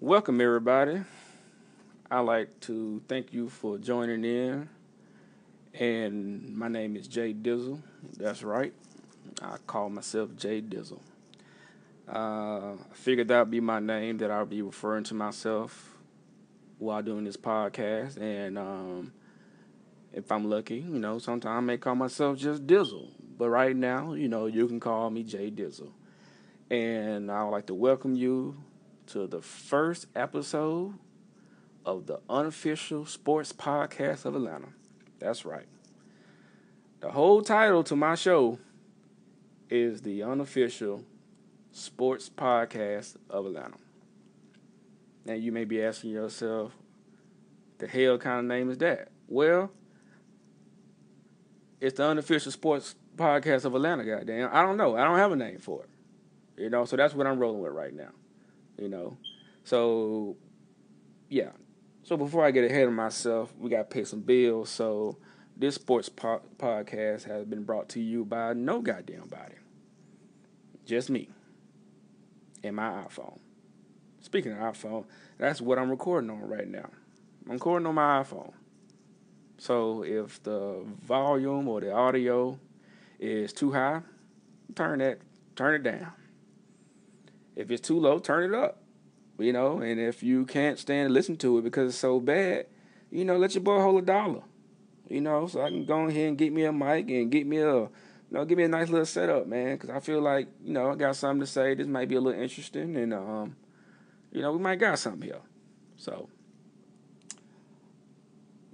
Welcome, everybody. I'd like to thank you for joining in. And my name is Jay Dizzle. That's right. I call myself Jay Dizzle. I figured that would be my name that I'll be referring to myself while doing this podcast. And if I'm lucky, sometimes I may call myself just Dizzle. But right now, you can call me Jay Dizzle. And I would like to welcome you to the first episode of the Unofficial Sports Podcast of Atlanta. That's right. The whole title to my show is the Unofficial Sports Podcast of Atlanta. Now you may be asking yourself, the hell kind of name is that? Well, it's the Unofficial Sports Podcast of Atlanta, goddamn. I don't know. I don't have a name for it. So that's what I'm rolling with right now. So, yeah. So before I get ahead of myself, we got to pay some bills. So this sports podcast has been brought to you by no goddamn body. Just me and my iPhone. Speaking of iPhone, that's what I'm recording on right now. I'm recording on my iPhone. So if the volume or the audio is too high, turn it down. If it's too low, turn it up. And if you can't stand to listen to it because it's so bad, let your boy hold $1. So I can go ahead and get me a mic and get me a nice little setup, man. Because I feel like, I got something to say. This might be a little interesting, and we might got something here. So,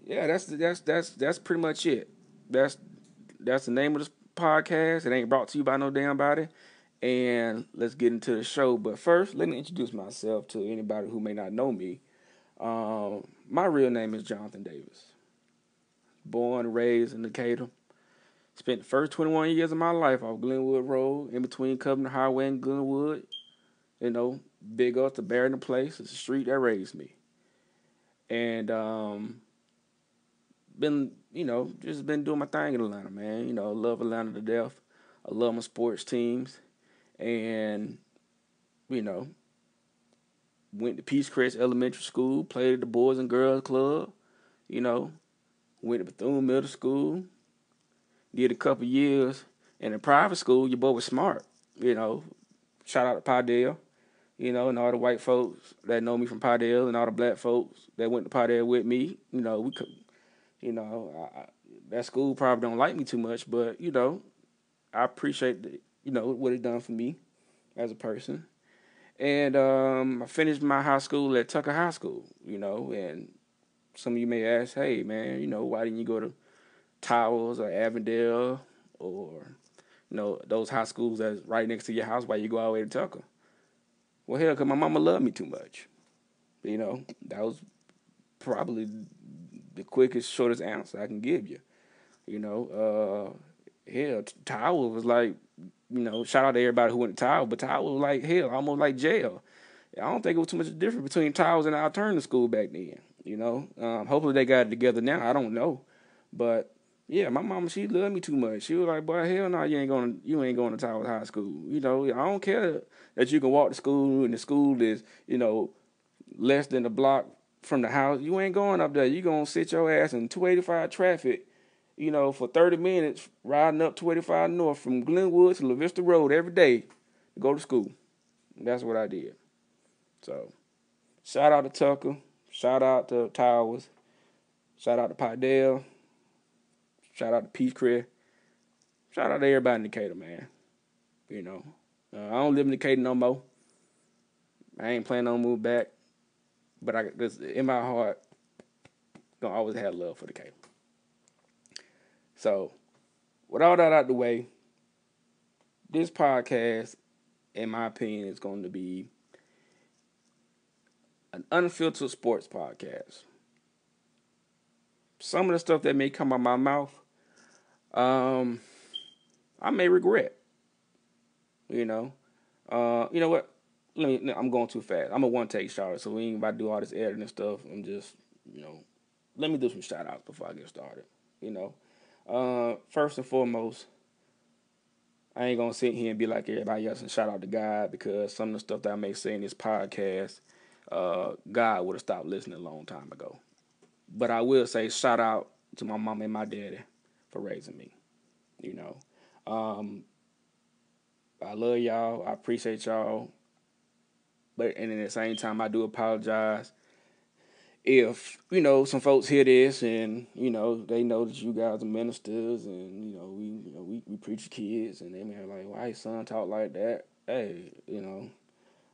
yeah, that's pretty much it. That's the name of this podcast. It ain't brought to you by no damn body. And let's get into the show. But first, let me introduce myself to anybody who may not know me. My real name is Jonathan Davis. Born and raised in Decatur. Spent the first 21 years of my life off Glenwood Road, in between Covenant Highway and Glenwood. Big up to Barrington Place. It's the street that raised me. And just been doing my thing in Atlanta, man. I love Atlanta to death. I love my sports teams. And, went to Peachcrest Elementary School, played at the Boys and Girls Club, went to Bethune Middle School, did a couple years in a private school. Your boy was smart, shout out to Padale, and all the white folks that know me from Padale and all the black folks that went to Padale with me. We could, that school probably don't like me too much, but, I appreciate what it done for me as a person. And I finished my high school at Tucker High School, and some of you may ask, hey, man, why didn't you go to Towers or Avondale or, those high schools that's right next to your house? Why you go all the way to Tucker? Well, hell, because my mama loved me too much. That was probably the quickest, shortest answer I can give you. Hell, Tower was like, shout out to everybody who went to Tower, but Tower was like, hell, almost like jail. I don't think it was too much difference between Towers and alternative school back then, hopefully they got it together now. I don't know. But, yeah, my mama, she loved me too much. She was like, boy, hell no, you ain't going to Towers High School. I don't care that you can walk to school and the school is, less than a block from the house. You ain't going up there. You going to sit your ass in 285 traffic, for 30 minutes, riding up 285 North from Glenwood to La Vista Road every day to go to school. That's what I did. So, shout out to Tucker. Shout out to Towers. Shout out to Padale. Shout out to Peachcrest. Shout out to everybody in Decatur, man. I don't live in Decatur no more. I ain't planning on moving back. But in my heart, gonna always have love for Decatur. So, with all that out the way, this podcast, in my opinion, is going to be an unfiltered sports podcast. Some of the stuff that may come out my mouth, I may regret. You know what? I'm going too fast. I'm a one-take shot, so we ain't about to do all this editing and stuff. I'm just, let me do some shout-outs before I get started. First and foremost, I ain't going to sit here and be like everybody else and shout out to God, because some of the stuff that I may say in this podcast God would have stopped listening a long time ago. But I will say shout out to my mom and my daddy for raising me. You know, um, I love y'all. I appreciate y'all. But and at the same time, I do apologize if some folks hear this and they know that you guys are ministers and we preach to kids and they may be like, why his son talk like that? Hey,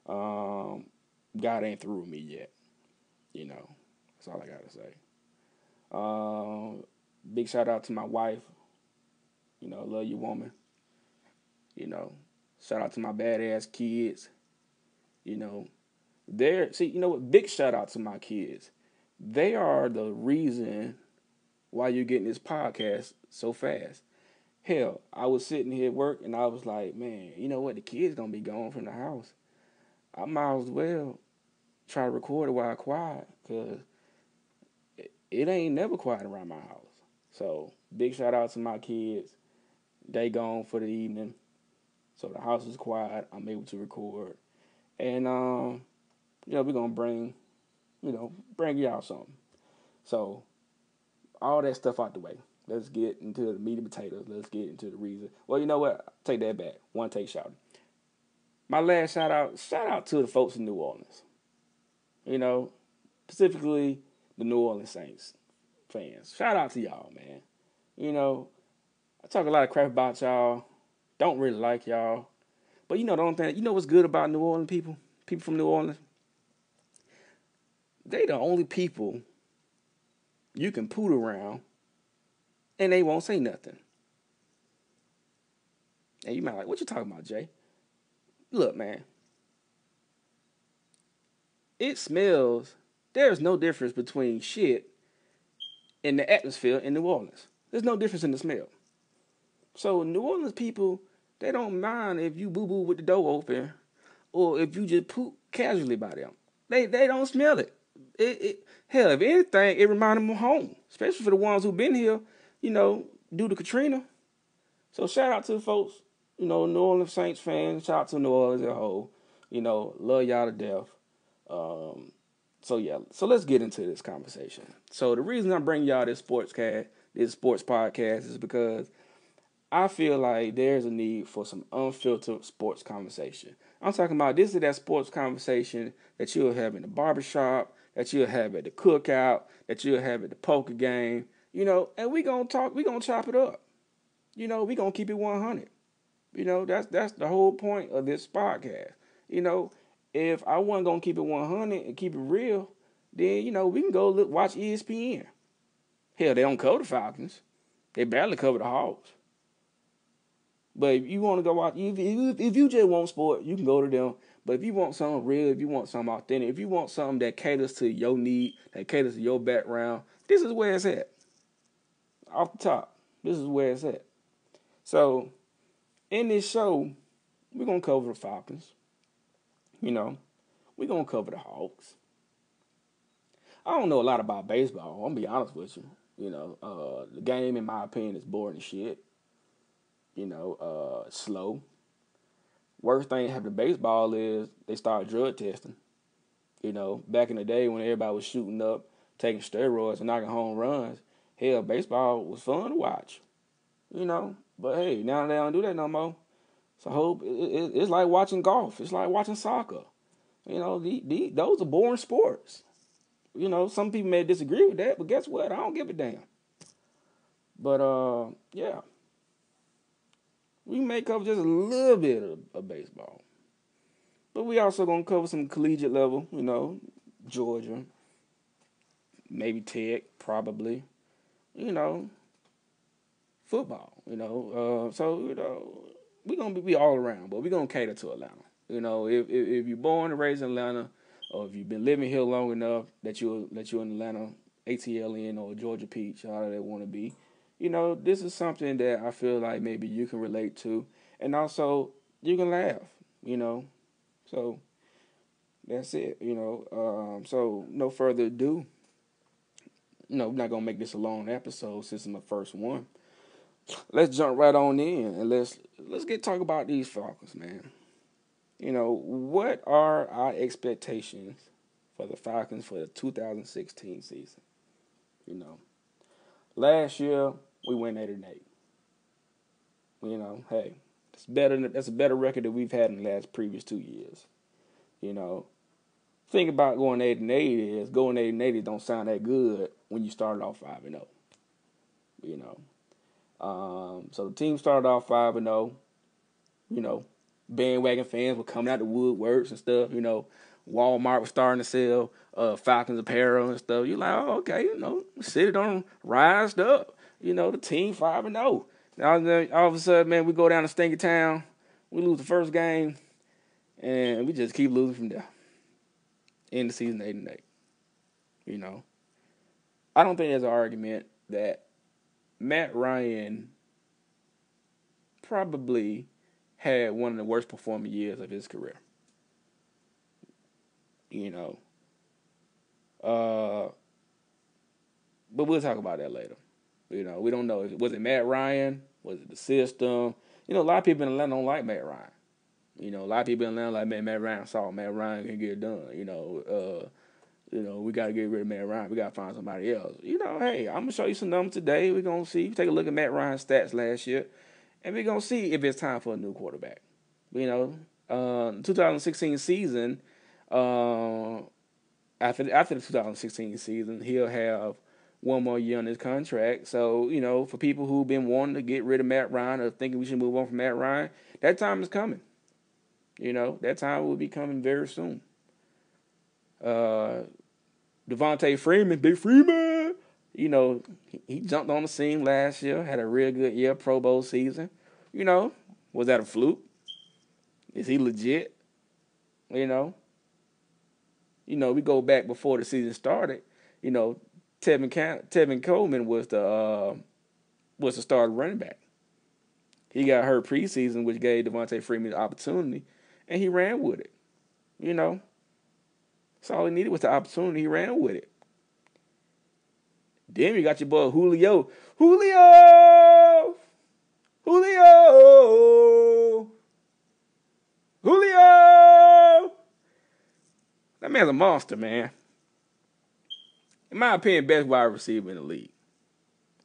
God ain't through with me yet. That's all I gotta say. Big shout out to my wife. Love you, woman. You know, Shout out to my badass kids. You know, what? Big shout out to my kids. They are the reason why you're getting this podcast so fast. Hell, I was sitting here at work and I was like, man, you know what? The kids gonna be gone from the house. I might as well try to record it while I quiet, cause it ain't never quiet around my house. So big shout out to my kids. They gone for the evening, so the house is quiet. I'm able to record, and we're gonna bring y'all something. So all that stuff out the way. Let's get into the meat and potatoes. Let's get into the reason. Well, you know what? Take that back. One take shout. My last shout out to the folks in New Orleans. Specifically the New Orleans Saints fans. Shout out to y'all, man. I talk a lot of crap about y'all. Don't really like y'all. But the only thing, what's good about New Orleans people? People from New Orleans? They the only people you can poot around and they won't say nothing. And you might be like, what you talking about, Jay? Look, man. It smells. There's no difference between shit and the atmosphere in New Orleans. There's no difference in the smell. So New Orleans people, they don't mind if you boo-boo with the door open or if you just poop casually by them. They don't smell it. Hell, if anything, it reminds them of home, especially for the ones who've been here, due to Katrina. So shout out to the folks, New Orleans Saints fans. Shout out to New Orleans as a whole. Love y'all to death. So let's get into this conversation. So the reason I'm bringing y'all this sports podcast is because I feel like there's a need for some unfiltered sports conversation. I'm talking about this is that sports conversation that you'll have in the barbershop, that you'll have at the cookout, that you'll have at the poker game, and we gonna chop it up. We gonna keep it 100. That's the whole point of this podcast. If I wasn't gonna keep it 100 and keep it real, then we can go watch ESPN. Hell, they don't cover the Falcons. They barely cover the Hawks. But if you want to go watch, if you just want sport, you can go to them. But if you want something real, if you want something authentic, if you want something that caters to your need, that caters to your background, this is where it's at. Off the top, this is where it's at. So, in this show, we're going to cover the Falcons. We're going to cover the Hawks. I don't know a lot about baseball. I'm going to be honest with you. The game, in my opinion, is boring as shit. Slow. Worst thing happened to baseball is they started drug testing. Back in the day when everybody was shooting up, taking steroids and knocking home runs, hell, baseball was fun to watch. But hey, now they don't do that no more. So I hope it's like watching golf. It's like watching soccer. Those are boring sports. Some people may disagree with that, but guess what? I don't give a damn. But yeah. We may cover just a little bit of baseball. But we also going to cover some collegiate level, Georgia, maybe Tech, probably, football, so, we're going to be all around, but we're going to cater to Atlanta. If you're born and raised in Atlanta, or if you've been living here long enough that you're in Atlanta, ATLN or Georgia Peach, however they want to be, this is something that I feel like maybe you can relate to, and also you can laugh, So that's it, So no further ado, we're not gonna make this a long episode since it's my first one. Let's jump right on in and let's talk about these Falcons, man. What are our expectations for the Falcons for the 2016 season. You know, last year we went 8-8. You know, hey, it's better. That's a better record than we've had in the last previous 2 years. You know, thing about going 8-8 is going 8-8 don't sound that good when you started off 5-0. You know, so the team started off 5-0. You know, bandwagon fans were coming out the woodworks and stuff. You know, Walmart was starting to sell Falcons apparel and stuff. You're like, oh, okay, you know, city done rised up. You know, the team 5-0. Now all of a sudden, man, we go down to Stinky Town, we lose the first game, and we just keep losing from there. End the season 8-8. You know, I don't think there's an argument that Matt Ryan probably had one of the worst performing years of his career. You know, but we'll talk about that later. You know, we don't know. Was it Matt Ryan? Was it the system? You know, a lot of people in Atlanta don't like Matt Ryan. You know, a lot of people in Atlanta like, man, Matt Ryan saw Matt Ryan can get it done. You know, we got to get rid of Matt Ryan. We got to find somebody else. You know, hey, I'm going to show you some numbers today. We're going to see. Take a look at Matt Ryan's stats last year, and we're going to see if it's time for a new quarterback. You know, 2016 season, after the 2016 season, he'll have one more year on his contract. So, you know, for people who've been wanting to get rid of Matt Ryan or thinking we should move on from Matt Ryan, that time is coming. You know, that time will be coming very soon. Devontae Freeman, Big Freeman, you know, he jumped on the scene last year, had a real good year, Pro Bowl season. You know, was that a fluke? Is he legit? You know, we go back before the season started. You know, Tevin Coleman was the starter running back. He got hurt preseason, which gave Devontae Freeman the opportunity, and he ran with it. You know, that's all he needed was the opportunity. He ran with it. Then you got your boy Julio. That man's a monster, man. In my opinion, best wide receiver in the league.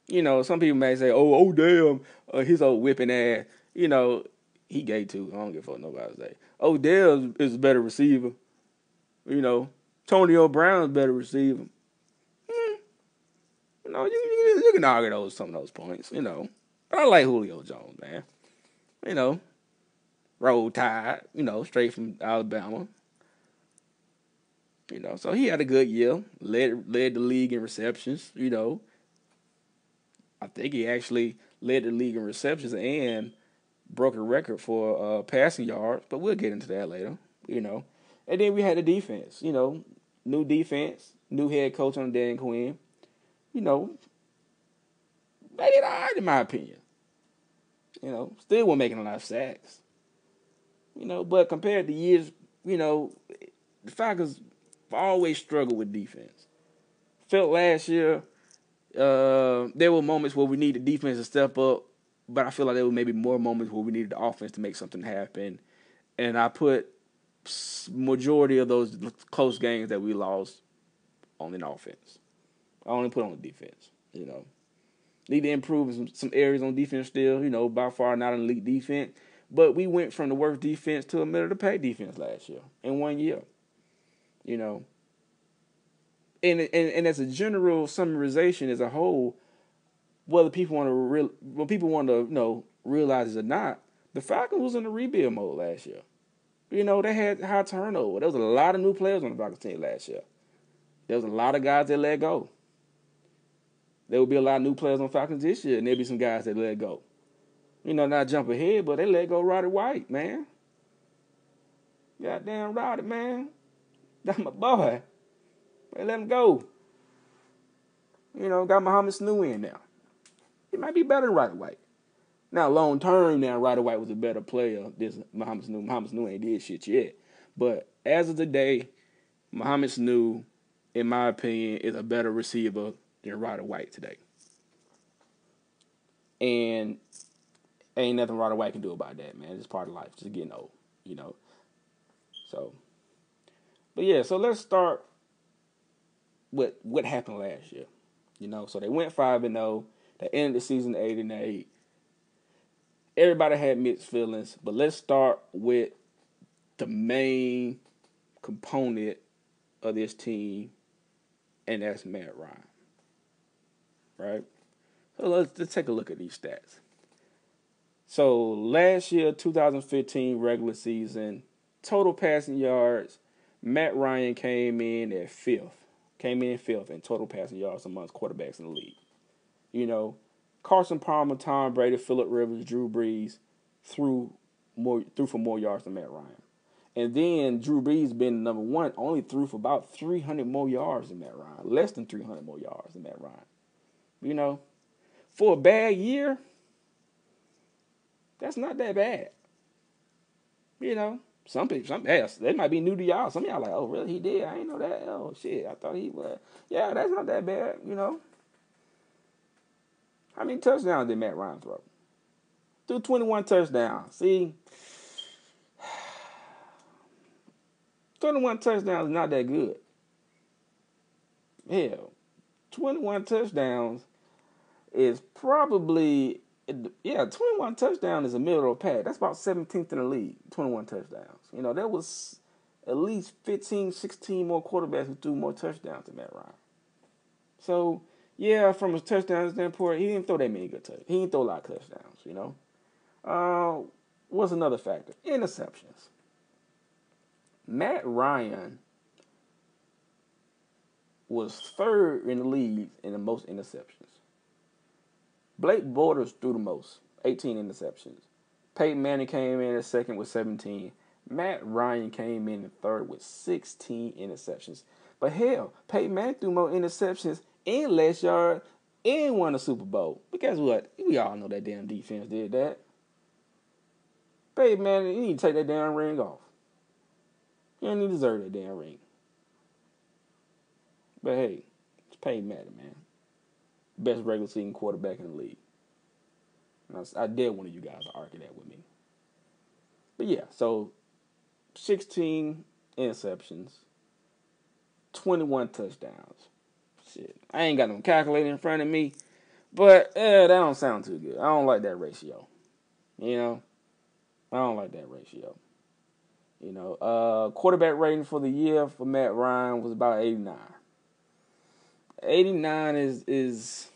You know, some people may say, oh damn, his old whipping ass. You know, he gay too. I don't give a fuck nobody say. Odell is a better receiver. You know, Antonio Brown is a better receiver. You know, you can argue some of those points, you know. But I like Julio Jones, man. You know, Roll Tide, you know, straight from Alabama. You know, so he had a good year, led the league in receptions, you know. I think he actually led the league in receptions and broke a record for passing yards, but we'll get into that later, you know. And then we had the defense, you know, new defense, new head coach on Dan Quinn. You know, made it all right in my opinion. You know, still wasn't making a lot of sacks. You know, but compared to years, you know, the Falcons always struggled with defense. Felt last year there were moments where we needed defense to step up, but I feel like there were maybe more moments where we needed the offense to make something happen. And I put majority of those close games that we lost on the offense. I only put on the defense, you know. Need to improve in some areas on defense still, you know, by far not an elite defense. But we went from the worst defense to a middle-of-the-pack defense last year in 1 year, you know. And as a general summarization as a whole, whether people want to you know, realize it or not, the Falcons was in a rebuild mode last year. You know, they had high turnover. There was a lot of new players on the Falcons team last year. There was a lot of guys that let go. There will be a lot of new players on Falcons this year, and there'll be some guys that let go. You know, not jump ahead, but they let go Roddy White, man. Goddamn Roddy, man. That's my boy. They let him go. You know, got Muhammad Sanu in now. He might be better than Roddy White. Now, long term, now Roddy White was a better player than Muhammad Sanu. Muhammad Sanu ain't did shit yet. But as of today, Muhammad Sanu, in my opinion, is a better receiver than Roddy White today. And ain't nothing Roddy White can do about that, man. It's part of life. Just getting old, you know. So, but yeah, so let's start what happened last year. So they went 5-0. They ended the season 8-8. Everybody had mixed feelings, but let's start with the main component of this team, and that's Matt Ryan. Right? So let's take a look at these stats. So last year, 2015 regular season, total passing yards, Matt Ryan came in fifth in total passing yards amongst quarterbacks in the league. Carson Palmer, Tom Brady, Phillip Rivers, Drew Brees threw for more yards than Matt Ryan. And then Drew Brees, being number one, only threw for about 300 more yards than Matt Ryan. Less than 300 more yards than Matt Ryan. For a bad year, that's not that bad. Some people, they might be new to y'all. Some of y'all like, oh, really? He did? I didn't know that. Oh, shit. I thought he was. Yeah, that's not that bad, How many touchdowns did Matt Ryan throw? Threw 21 touchdowns. See, 21 touchdowns is not that good. Hell, 21 touchdowns is probably, 21 touchdowns is a middle of the pack. That's about 17th in the league, 21 touchdowns. There was at least 15, 16 more quarterbacks who threw more touchdowns than Matt Ryan. So, yeah, from a touchdown standpoint, he didn't throw that many good touchdowns. He didn't throw a lot of touchdowns, What's another factor? Interceptions. Matt Ryan was third in the league in the most interceptions. Blake Bortles threw the most, 18 interceptions. Peyton Manning came in at second with 17. Matt Ryan came in at third with 16 interceptions. But hell, Peyton Manning threw more interceptions and less yards and won a Super Bowl. But guess what? We all know that damn defense did that. Peyton Manning, you need to take that damn ring off. You don't even deserve that damn ring. But hey, it's Peyton Manning, man. Best regular season quarterback in the league. And I dare one of you guys to argue that with me. But yeah, so 16 interceptions, 21 touchdowns. Shit, I ain't got no calculator in front of me, but that don't sound too good. I don't like that ratio. I don't like that ratio. Quarterback rating for the year for Matt Ryan was about 89. 89 is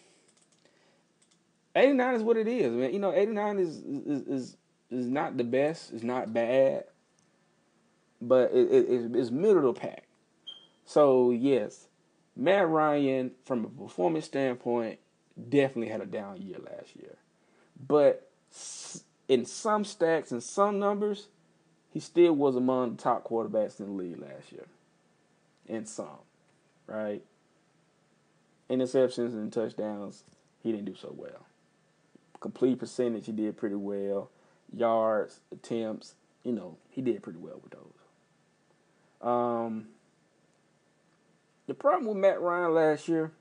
89 is what it is, man. 89 is not the best. It's not bad, but it's middle of the pack. So yes, Matt Ryan, from a performance standpoint, definitely had a down year last year, but in some stats and some numbers, he still was among the top quarterbacks in the league last year. In some, right? Interceptions and touchdowns, he didn't do so well. Complete percentage, he did pretty well. Yards, attempts, he did pretty well with those. The problem with Matt Ryan last year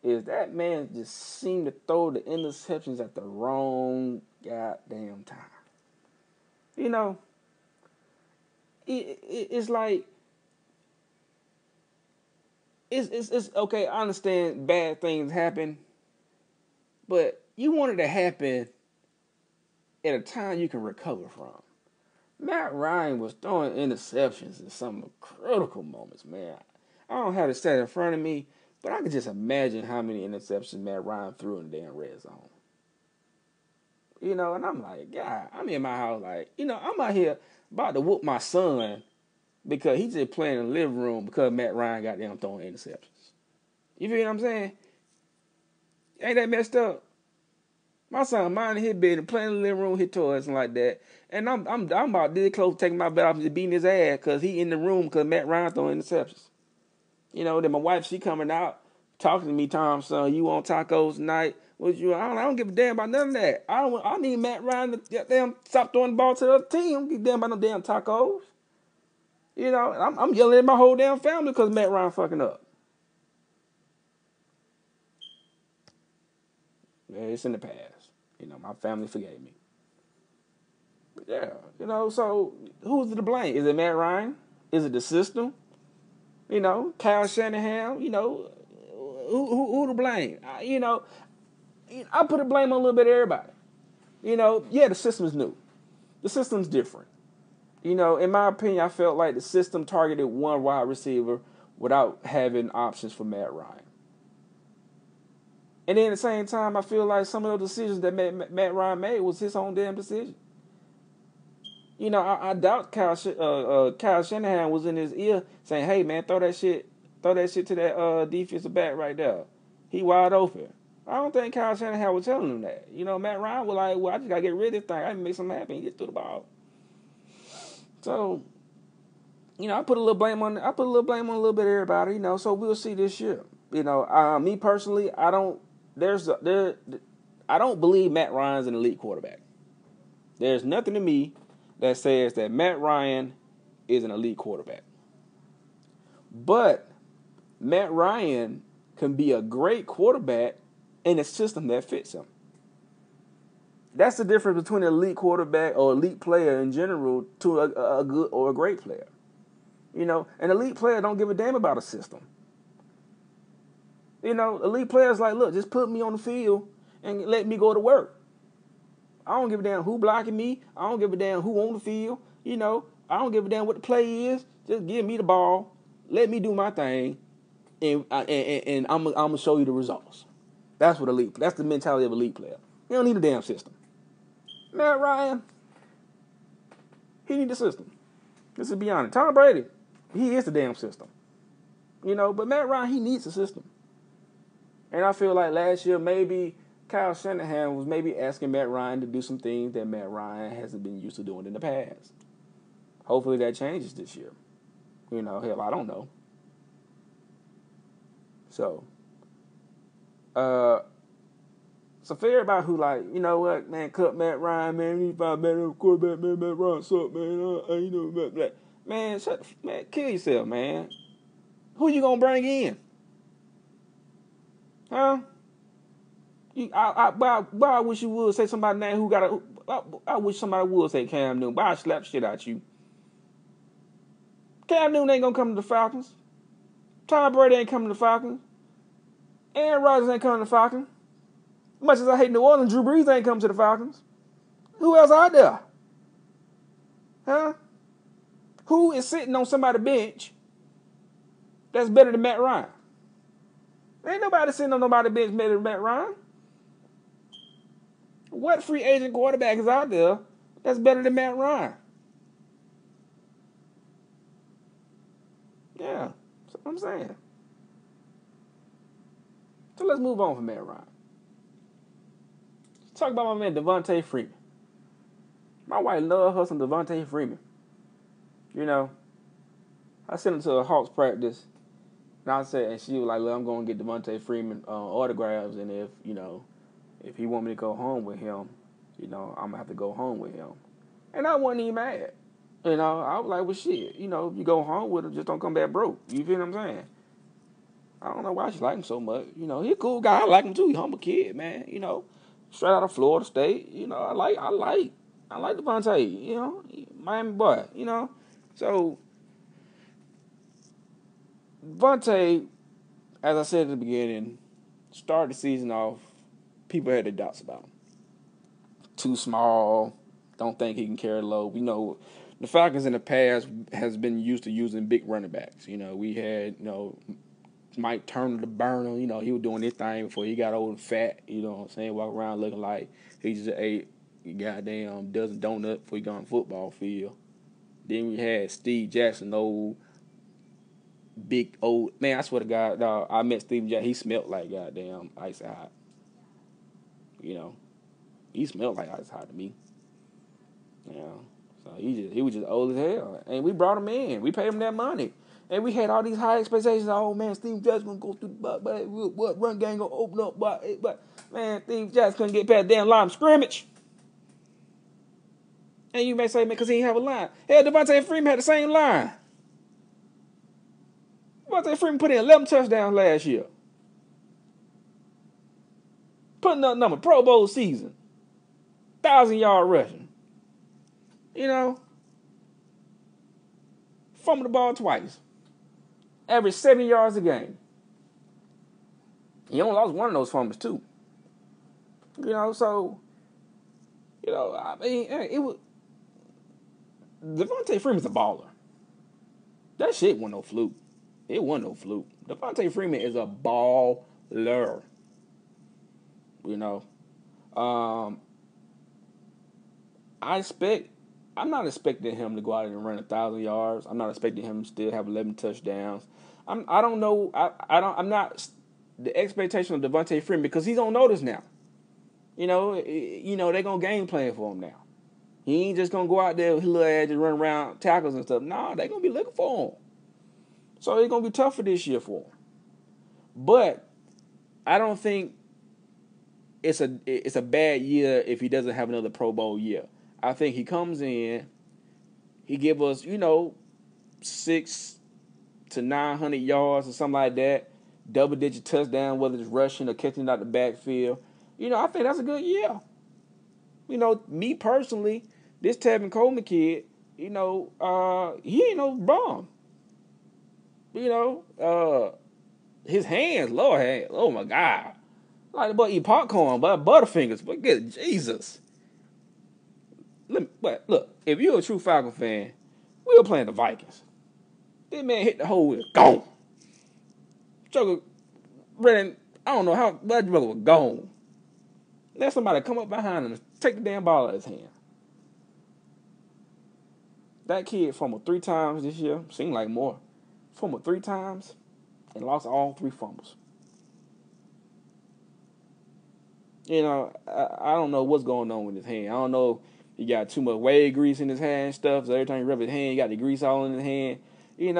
is that man just seemed to throw the interceptions at the wrong goddamn time. It's like, it's okay. I understand bad things happen, but you want it to happen at a time you can recover from. Matt Ryan was throwing interceptions in some critical moments, man. I don't have the stat in front of me, but I can just imagine how many interceptions Matt Ryan threw in the damn red zone. And I'm like, God, I'm in my house like, I'm out here about to whoop my son because he's just playing in the living room because Matt Ryan got them throwing interceptions. You feel what I'm saying? Ain't that messed up? My son minding his business, playing in the living room, his toys and like that. And I'm about this close to taking my bet off and beating his ass because he in the room because Matt Ryan throwing interceptions. Then my wife, she coming out, talking to me, Tom, son, you want tacos tonight? I don't give a damn about none of that. I need Matt Ryan to damn stop throwing the ball to the other team. I don't give a damn about no damn tacos. I'm yelling at my whole damn family because Matt Ryan fucking up. Yeah, it's in the past. My family forgave me. But yeah, so who's to blame? Is it Matt Ryan? Is it the system? Kyle Shanahan, who to blame? I put the blame on a little bit of everybody. Yeah, the system's new. The system's different. In my opinion, I felt like the system targeted one wide receiver without having options for Matt Ryan. And then at the same time, I feel like some of those decisions that Matt Ryan made was his own damn decision. I doubt Kyle Shanahan was in his ear saying, "Hey man, throw that shit to that defensive back right there. He wide open." I don't think Kyle Shanahan was telling him that. Matt Ryan was like, "Well, I just gotta get rid of this thing. I can make something happen. He just threw the ball." So, I put a little blame on a little bit of everybody. So we'll see this year. Me personally, I don't believe Matt Ryan's an elite quarterback. There's nothing to me that says that Matt Ryan is an elite quarterback. But Matt Ryan can be a great quarterback in a system that fits him. That's the difference between an elite quarterback or elite player in general to a good or a great player. An elite player don't give a damn about a system. Elite players like, look, just put me on the field and let me go to work. I don't give a damn who blocking me. I don't give a damn who on the field. I don't give a damn what the play is. Just give me the ball. Let me do my thing, and I'm gonna show you the results. That's the mentality of an elite player. You don't need a damn system. Matt Ryan, he need a system. Let's be honest. Tom Brady, he is the damn system. But Matt Ryan, he needs a system. And I feel like last year maybe Kyle Shanahan was maybe asking Matt Ryan to do some things that Matt Ryan hasn't been used to doing in the past. Hopefully that changes this year. Hell, I don't know. So, so for everybody who like, you know what, man, cut Matt Ryan, man, we need to find a better quarterback, man, Matt Ryan suck, man, man, kill yourself, man. Who you gonna bring in? Huh? I wish you would say somebody's name who got a. I wish somebody would say Cam Newton, but I slap shit out you. Cam Newton ain't gonna come to the Falcons. Tom Brady ain't coming to the Falcons. Aaron Rodgers ain't coming to the Falcons. Much as I hate New Orleans, Drew Brees ain't coming to the Falcons. Who else out there? Huh? Who is sitting on somebody's bench that's better than Matt Ryan? Ain't nobody sitting on nobody's bench better than Matt Ryan. What free agent quarterback is out there that's better than Matt Ryan? Yeah, that's what I'm saying. So let's move on from Matt Ryan. Let's talk about my man Devontae Freeman. My wife loves her some Devontae Freeman. I sent him to a Hawks practice, and she was like, "Look, I'm going to get Devontae Freeman autographs, and if he want me to go home with him, I'm going to have to go home with him." And I wasn't even mad. I was like, well, shit, if you go home with him, just don't come back broke. You feel what I'm saying? I don't know why she like him so much. He a cool guy. I like him too. He humble kid, man. Straight out of Florida State. I like Devontae. Miami boy. So Devontae, as I said at the beginning, started the season off. People had their doubts about him. Too small. Don't think he can carry the load. The Falcons in the past has been used to using big running backs. We had, Mike Turner the burner. He was doing his thing before he got old and fat. Walk around looking like he just ate goddamn dozen donut before he got on the football field. Then we had Steve Jackson, old, big, old. Man, I swear to God, dog, I met Steve Jackson. He smelled like goddamn ice hot. He smelled like ice hot to me. So he was just old as hell. And we brought him in. We paid him that money. And we had all these high expectations. Oh, man, Steve Jackson going to go through the but what run game going to open up. But, man, Steve Jackson couldn't get past the damn line of scrimmage. And you may say, man, because he didn't have a line. Hell, Devontae Freeman had the same line. Devontae Freeman put in 11 touchdowns last year. Putting up number Pro Bowl season. 1,000-yard rushing. Fumbled the ball twice. averaged 70 yards a game. He only lost one of those fumbles too. So I mean, it was Devontae Freeman's a baller. That shit wasn't no fluke. It wasn't no fluke. Devontae Freeman is a baller. I'm not expecting him to go out and run 1,000 yards. I'm not expecting him to still have 11 touchdowns. I don't know. I'm not the expectation of Devontae Freeman because he's on notice now. They're gonna game plan for him now. He ain't just gonna go out there with his little ass and run around tackles and stuff. Nah, they're gonna be looking for him. So it's gonna be tougher this year for him. But I don't think it's a bad year if he doesn't have another Pro Bowl year. I think he comes in, he give us 600 to 900 yards or something like that, double-digit touchdown, whether it's rushing or catching out the backfield. I think that's a good year. Me personally, this Tevin Coleman kid, he ain't no bum. His hands, Lord hands, oh my God. Like the boy eat popcorn, but Butterfingers, but get Jesus. But look, if you're a true Falcon fan, we were playing the Vikings. This man hit the hole with gone. Joker ran, I don't know how that brother was gone. Let somebody come up behind him and take the damn ball out of his hand. That kid fumbled 3 times this year. Seemed like more. Fumbled 3 times and lost all 3 fumbles. I don't know what's going on with his hand. I don't know if he got too much whey grease in his hand and stuff. So every time he rub his hand, he got the grease all in his hand. I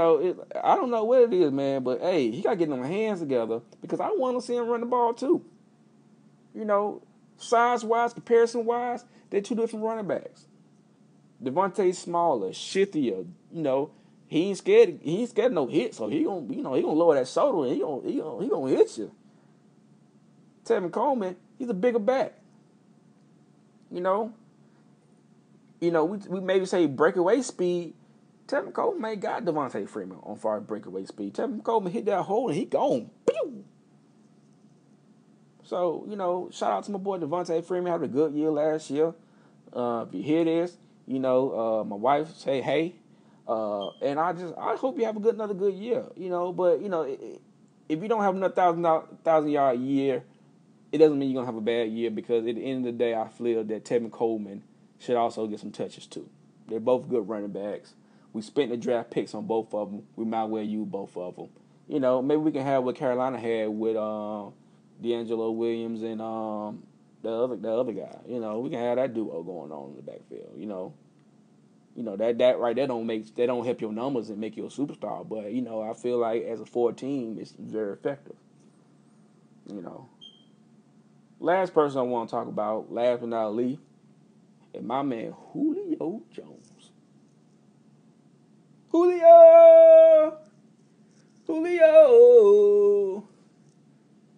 don't know what it is, man. But, hey, he got to get them hands together because I want to see him run the ball, too. Size-wise, comparison-wise, they're 2 different running backs. Devontae's smaller, shiftier. He ain't scared. He ain't scared of no hit, so he gonna, he gonna lower that shoulder and he gonna hit you. Tevin Coleman, he's a bigger back. We maybe say breakaway speed. Tevin Coleman ain't got Devontae Freeman on far breakaway speed. Tevin Coleman hit that hole and he gone. Pew! So, shout out to my boy Devontae Freeman. Had a good year last year. If you hear this, my wife say hey. And I hope you have another good year. But if you don't have another 1,000-yard year, it doesn't mean you're gonna have a bad year because at the end of the day, I feel that Tevin Coleman should also get some touches too. They're both good running backs. We spent the draft picks on both of them. We might well use both of them. Maybe we can have what Carolina had with D'Angelo Williams and the other guy. We can have that duo going on in the backfield. That right there don't help your numbers and make you a superstar. But I feel like as a 4 team, it's very effective. Last person I want to talk about, last but not least, is my man Julio Jones. Julio.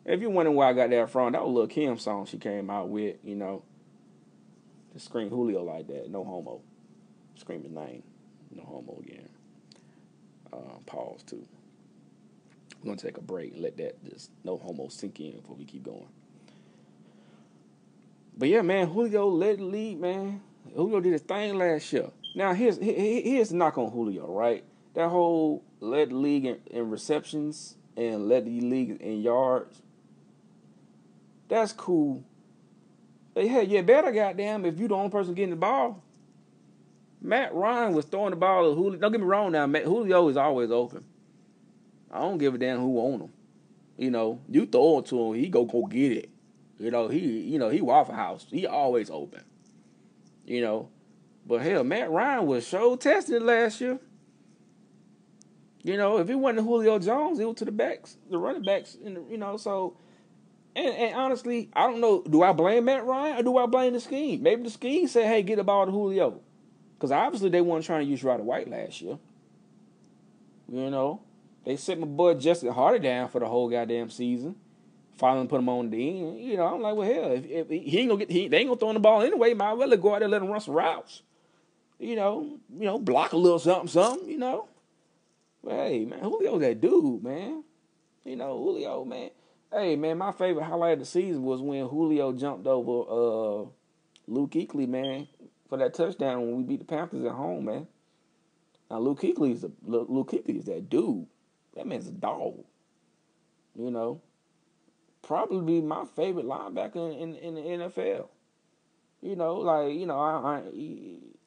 If you're wondering where I got that from, that was Lil' Kim song she came out with, to scream Julio like that. No homo. Scream his name. No homo again. Pause, too. We're going to take a break and let that just no homo sink in before we keep going. But, yeah, man, Julio led the league, man. Julio did his thing last year. Now, here's the knock on Julio, right? That whole led the league in receptions and led the league in yards. That's cool. But, hey, you better goddamn if you the only person getting the ball. Matt Ryan was throwing the ball to Julio. Don't get me wrong now. Julio is always open. I don't give a damn who on him. You throw it to him, he go get it. He Waffle House. He always open. But hell, Matt Ryan was so tested last year. If it wasn't Julio Jones, it was to the backs, the running backs, so. And honestly, I don't know. Do I blame Matt Ryan or do I blame the scheme? Maybe the scheme said, "Hey, get the ball to Julio," because obviously they weren't trying to use Roddy White last year. They set my boy Justin Hardy down for the whole goddamn season. Finally put him on the end. I'm like, well, hell, if he ain't gonna they ain't gonna throw the ball anyway. Might well go out there and let him run some routes. Block a little something. But hey, man, Julio's that dude, man. Julio, man. Hey, man, my favorite highlight of the season was when Julio jumped over Luke Kuechly, man, for that touchdown when we beat the Panthers at home, man. Now Luke Kuechly is that dude. That man's a dog. You know, probably my favorite linebacker in the NFL.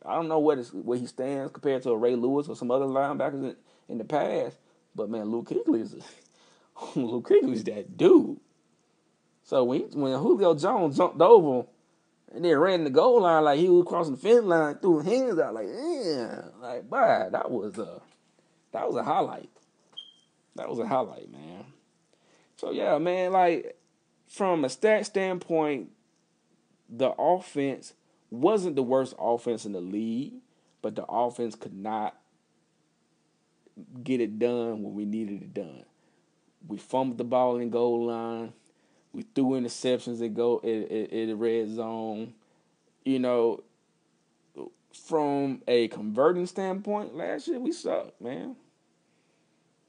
I don't know where he stands compared to a Ray Lewis or some other linebackers in the past, but man, Luke Kuechly is that dude. So when Julio Jones jumped over him and then ran the goal line like he was crossing the finish line, threw his hands out like, yeah, like, boy, that was a highlight. That was a highlight, man. So yeah, man, like from a stat standpoint, the offense wasn't the worst offense in the league, but the offense could not get it done when we needed it done. We fumbled the ball in goal line. We threw interceptions in the red zone. From a converting standpoint, last year we sucked, man.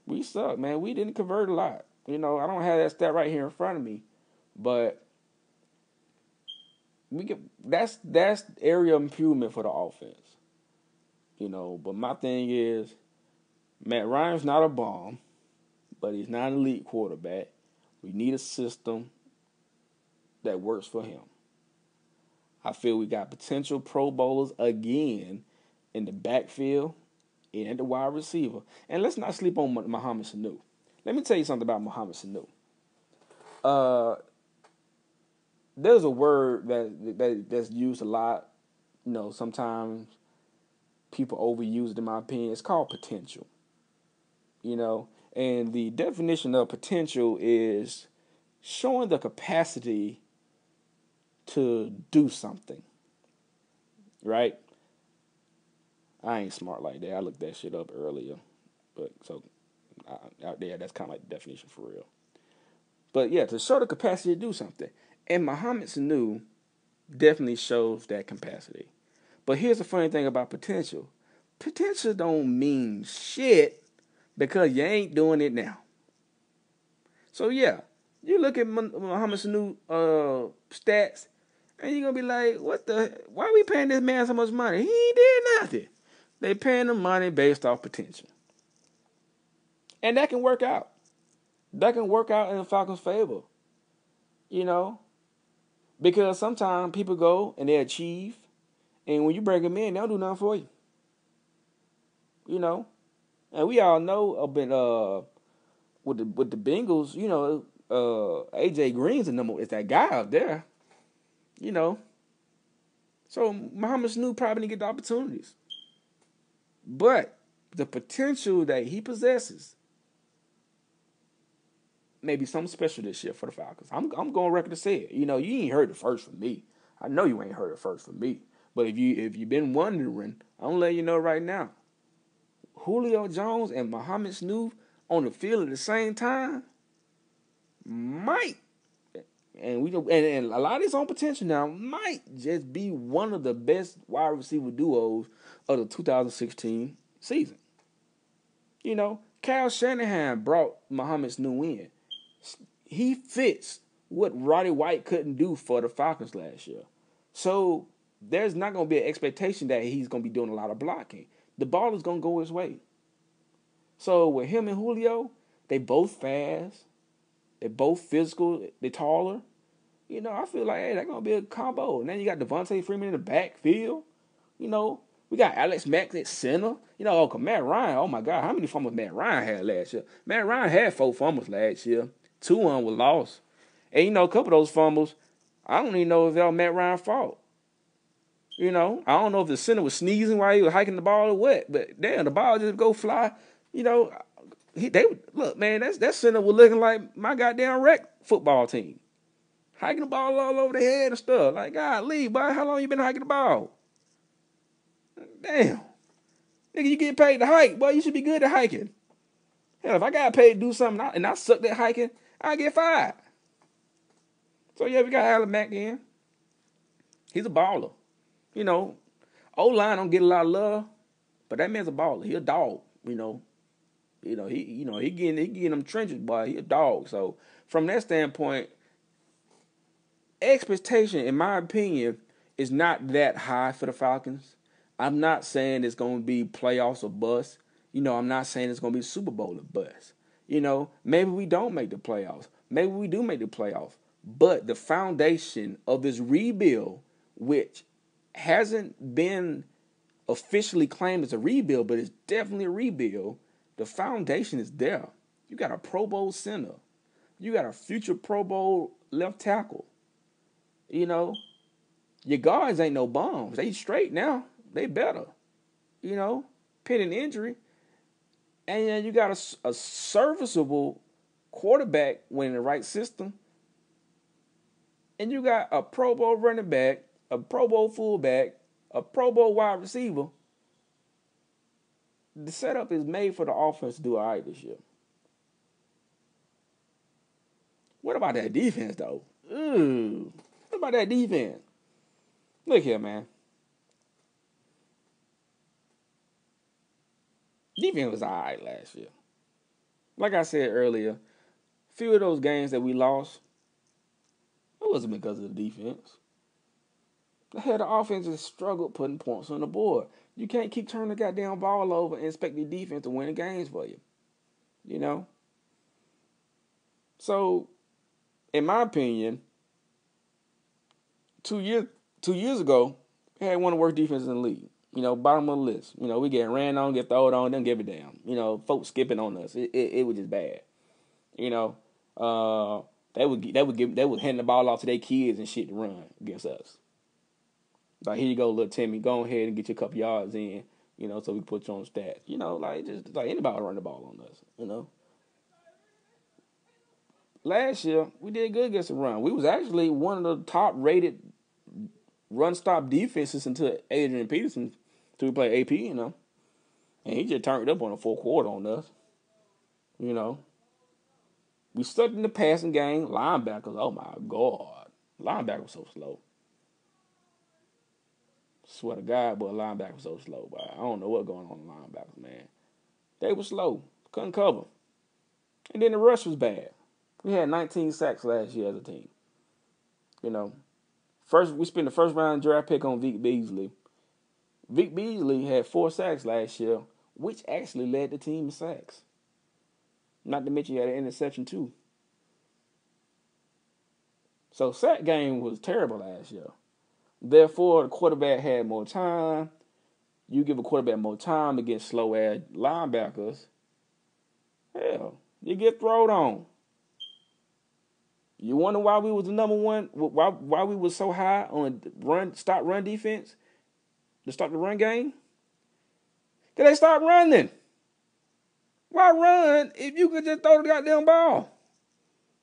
We sucked, man. We didn't convert a lot. I don't have that stat right here in front of me, but that's area of improvement for the offense. But my thing is, Matt Ryan's not a bomb, but he's not an elite quarterback. We need a system that works for him. I feel we got potential Pro Bowlers again in the backfield and at the wide receiver. And let's not sleep on Mohamed Sanu. Let me tell you something about Mohamed Sanu. There's a word that's used a lot. Sometimes people overuse it, in my opinion. It's called potential. And the definition of potential is showing the capacity to do something, right? I ain't smart like that. I looked that shit up earlier, but so out there, that's kind of like the definition for real. But yeah, to show the capacity to do something, and Mohamed Sanu definitely shows that capacity. But here's the funny thing about potential: potential don't mean shit because you ain't doing it now. So yeah, you look at Mohamed Sanu stats, and you're gonna be like, why are we paying this man so much money? He ain't did nothing. They paying him money based off potential. And that can work out. That can work out in the Falcons' favor. Because sometimes people go and they achieve, and when you bring them in, they don't do nothing for you. And we all know with the Bengals, AJ Green's is that guy out there. So Mohamed Sanu probably didn't get the opportunities. But the potential that he possesses may be something special this year for the Falcons. I'm going record to say it. You ain't heard it first from me. I know you ain't heard it first from me. But if you've been wondering, I'm letting you know right now. Julio Jones and Mohamed Sanu on the field at the same time might, and a lot of this on potential now, might just be one of the best wide receiver duos of the 2016 season. Kyle Shanahan brought Mohamed Sanu in. He fits what Roddy White couldn't do for the Falcons last year. So there's not going to be an expectation that he's going to be doing a lot of blocking. The ball is going to go his way. So with him and Julio, they both fast. They're both physical. They're taller. I feel like, hey, that's going to be a combo. And then you got Devontae Freeman in the backfield. We got Alex Mack at center. Matt Ryan, oh my God, how many fumbles Matt Ryan had last year? Matt Ryan had 4 fumbles last year. 2 of them were lost. And, a couple of those fumbles, I don't even know if that was Matt Ryan's fault. I don't know if the center was sneezing while he was hiking the ball or what, but damn, the ball just go fly. Look, man, that center was looking like my goddamn rec football team. Hiking the ball all over the head and stuff. Like, God, Lee, boy, how long you been hiking the ball? Damn. Nigga, you get paid to hike, boy, you should be good at hiking. Hell, if I got paid to do something and I sucked at hiking, I get fired. So, yeah, we got Alex Mack in. He's a baller. O-line don't get a lot of love, but that man's a baller. He a dog, He getting them trenches, boy. He a dog. So from that standpoint, expectation, in my opinion, is not that high for the Falcons. I'm not saying it's going to be playoffs or bust. I'm not saying it's going to be Super Bowl or bust. Maybe we don't make the playoffs. Maybe we do make the playoffs. But the foundation of this rebuild, which hasn't been officially claimed as a rebuild, but it's definitely a rebuild, the foundation is there. You got a Pro Bowl center. You got a future Pro Bowl left tackle. Your guards ain't no bums. They straight now. They better. Pending injury. And then you got a serviceable quarterback when in the right system. And you got a Pro Bowl running back, a Pro Bowl fullback, a Pro Bowl wide receiver. The setup is made for the offense to do all right this year. What about that defense, though? Ooh. What about that defense? Look here, man. Defense was all right last year. Like I said earlier, a few of those games that we lost, it wasn't because of the defense. The offense just struggled putting points on the board. You can't keep turning the goddamn ball over and expect the defense to win the games for you. So, in my opinion, 2 years ago, we had one of the worst defenses in the league. Bottom of the list. We get ran on, get throwed on, didn't give a damn. Folks skipping on us. It was just bad. They would hand the ball off to their kids and shit to run against us. Like, here you go, little Timmy. Go ahead and get your couple yards in, so we can put you on stats. Just like anybody run the ball on us, Last year, we did good against the run. We was actually one of the top-rated run-stop defenses until Adrian Peterson, to play AP, And he just turned it up on the fourth quarter on us, We stuck in the passing game. Linebackers, oh, my God. Linebackers were so slow. Swear to God, but linebackers were so slow, but I don't know what's going on with linebackers, man. They were slow. Couldn't cover. And then the rush was bad. We had 19 sacks last year as a team. First we spent the first round draft pick on Vic Beasley. Vic Beasley had 4 sacks last year, which actually led the team in sacks. Not to mention he had an interception too. So sack game was terrible last year. Therefore, the quarterback had more time. You give a quarterback more time against slow-ass linebackers, hell, you get thrown on. You wonder why we was the number one, why we was so high on run defense to stop the run game? Did they start running? Why run if you could just throw the goddamn ball?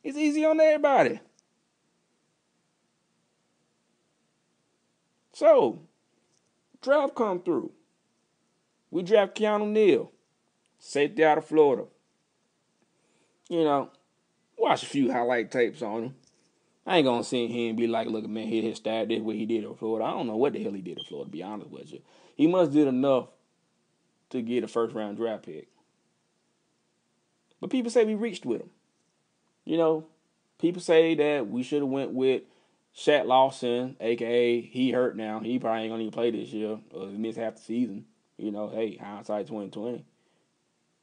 It's easy on everybody. So, draft come through. We draft Keanu Neal, safety out of Florida. Watch a few highlight tapes on him. I ain't gonna sit here and be like, look, man, his stat, this what he did in Florida. I don't know what the hell he did in Florida, to be honest with you. He must did enough to get a first-round draft pick. But people say we reached with him. People say that we should have went with Shaq Lawson, a.k.a. he hurt now. He probably ain't going to even play this year or miss half the season. Hey, hindsight 2020.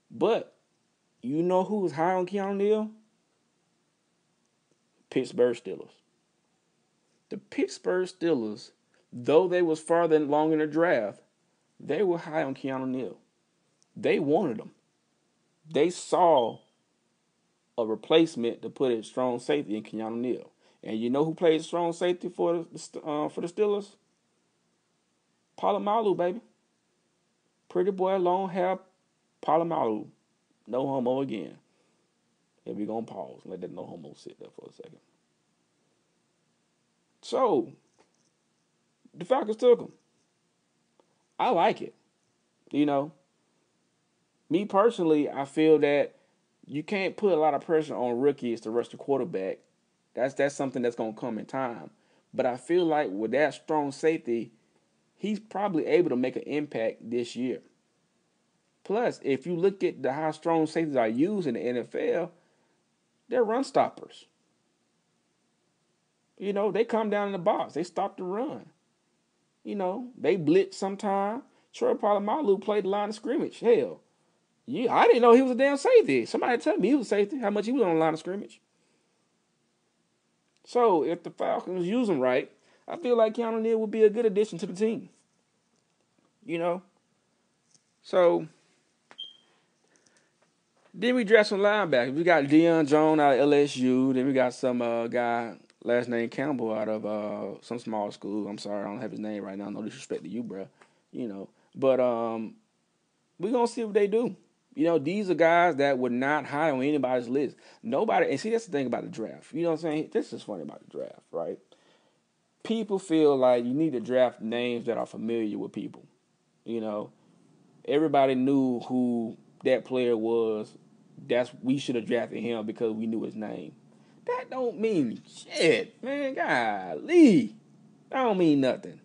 But you know who was high on Keanu Neal? Pittsburgh Steelers. The Pittsburgh Steelers, though they was farther along in the draft, they were high on Keanu Neal. They wanted him. They saw a replacement to put a strong safety in Keanu Neal. And you know who played strong safety for the Steelers? Palomalu, baby. Pretty boy, long hair, Palomalu. No homo again. And we're going to pause and let that no homo sit there for a second. So, the Falcons took him. I like it. Me personally, I feel that you can't put a lot of pressure on rookies to rush the quarterback. That's something that's going to come in time. But I feel like with that strong safety, he's probably able to make an impact this year. Plus, if you look at how strong safeties are used in the NFL, they're run stoppers. They come down in the box. They stop the run. They blitz sometime. Troy Polamalu played the line of scrimmage. Hell, yeah, I didn't know he was a damn safety. Somebody tell me he was a safety, how much he was on the line of scrimmage. So if the Falcons use him right, I feel like Keanu Neal would be a good addition to the team. So then we draft some linebackers. We got Deion Jones out of LSU. Then we got some guy, last name Campbell, out of some small school. I'm sorry, I don't have his name right now. No disrespect to you, bro. But we're going to see what they do. These are guys that were not high on anybody's list. Nobody, and see, that's the thing about the draft. You know what I'm saying? This is funny about the draft, right? People feel like you need to draft names that are familiar with people. Everybody knew who that player was. We should have drafted him because we knew his name. That don't mean shit, man. Golly. That don't mean nothing.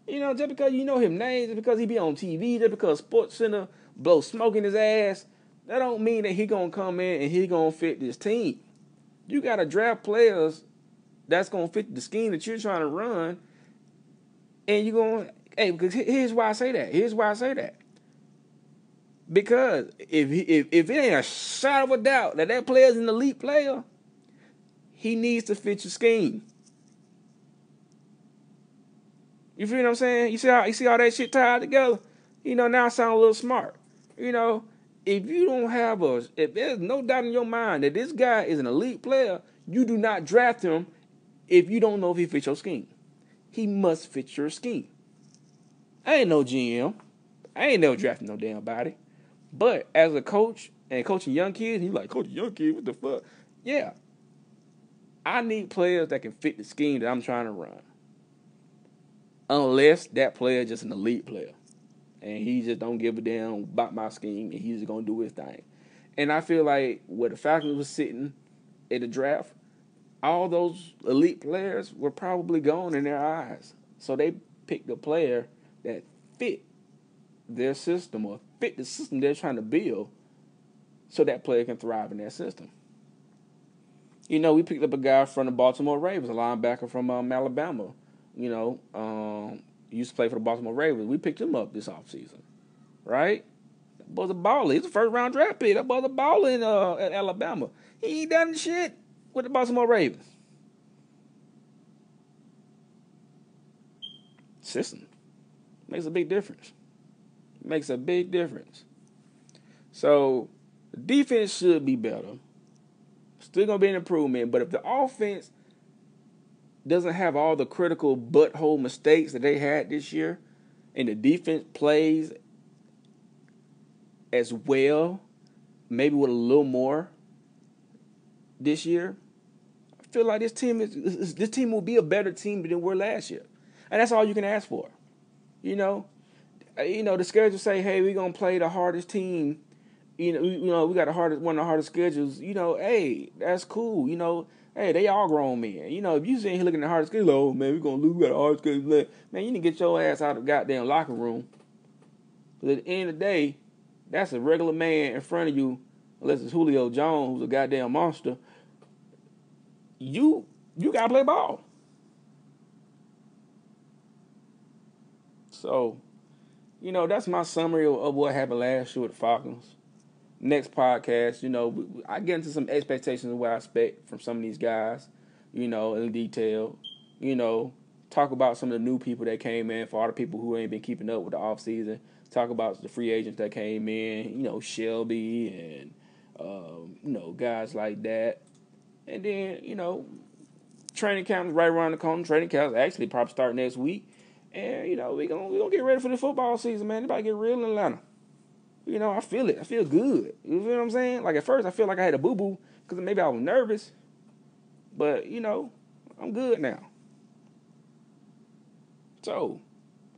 Just because you know his name, just because he be on TV, just because Sports Center blow smoke in his ass, that don't mean that he gonna come in and he gonna fit this team. You gotta draft players that's gonna fit the scheme that you're trying to run, and you're gonna. Hey, because here's why I say that. Because if it ain't a shot of a doubt that player's an elite player, he needs to fit your scheme. You feel what I'm saying? You see how that shit tied together? Now I sound a little smart. If you don't have if there's no doubt in your mind that this guy is an elite player, you do not draft him if you don't know if he fits your scheme. He must fit your scheme. I ain't no GM. I ain't never drafted no damn body. But as a coach and coaching young kids, you like, coaching young kids, what the fuck? Yeah. I need players that can fit the scheme that I'm trying to run. Unless that player is just an elite player. And he just don't give a damn about my scheme and he's just going to do his thing. And I feel like where the Falcons was sitting at the draft, all those elite players were probably gone in their eyes. So they picked a player that fit their system or fit the system they're trying to build so that player can thrive in that system. We picked up a guy from the Baltimore Ravens, a linebacker from Alabama. He used to play for the Baltimore Ravens. We picked him up this offseason, right? That boy's a baller. He's a first-round draft pick. That boy's a baller at Alabama. He ain't done shit with the Baltimore Ravens. System makes a big difference. So the defense should be better. Still going to be an improvement. But if the offense doesn't have all the critical butthole mistakes that they had this year, and the defense plays as well, maybe with a little more this year, I feel like this team will be a better team than we were last year. And that's all you can ask for. The schedule say, hey, we're gonna play the hardest team. We got one of the hardest schedules. Hey, that's cool. Hey, they all grown men. If you sitting here looking at the hardest schedule, oh man, we're gonna lose. We got a hard schedule. Man, you need to get your ass out of the goddamn locker room. But at the end of the day, that's a regular man in front of you, unless it's Julio Jones, who's a goddamn monster. You gotta play ball. So, that's my summary of what happened last year with the Falcons. Next podcast, I get into some expectations of what I expect from some of these guys, in detail. Talk about some of the new people that came in, for all the people who ain't been keeping up with the offseason. Talk about the free agents that came in, Shelby and, guys like that. And then, training camp is right around the corner. Training camp is actually probably start next week. And, we gonna get ready for the football season, man. They about to get real in Atlanta. I feel it. I feel good. You feel what I'm saying? Like, at first, I feel like I had a boo-boo because maybe I was nervous. But, I'm good now. So,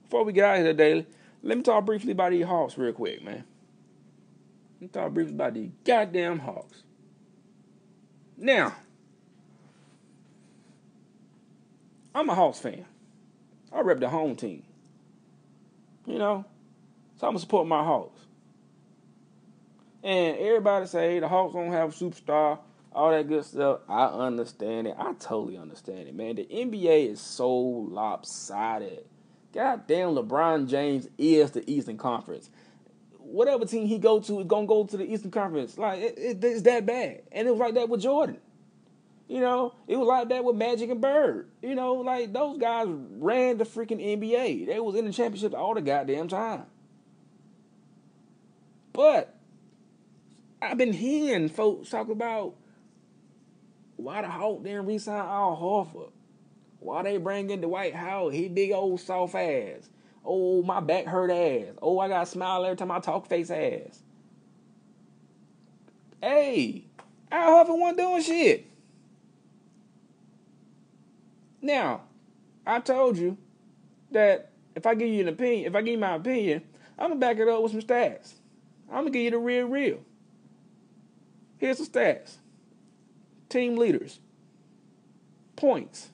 before we get out of here today, let me talk briefly about these Hawks real quick, man. Let me talk briefly about these goddamn Hawks. Now, I'm a Hawks fan. I rep the home team. So So I'm going to support my Hawks. And everybody say, hey, the Hawks don't have a superstar, all that good stuff. I understand it. I totally understand it, man. The NBA is so lopsided. Goddamn, LeBron James is the Eastern Conference. Whatever team he go to is going to go to the Eastern Conference. Like, it's that bad. And it was like that with Jordan. You know, it was like that with Magic and Bird. You know, like, those guys ran the freaking NBA. They was in the championship all the goddamn time. But I've been hearing folks talk about why the Hawks didn't re-sign Al Horford. Why they bring in Dwight Howard, he big old soft ass. Oh, my back hurt ass. Oh, I got to smile every time I talk face ass. Hey, Al Horford wasn't doing shit. Now, I told you that if I give you an opinion, if I give you my opinion, I'm going to back it up with some stats. I'm going to give you the real. Here's the stats. Team leaders. Points.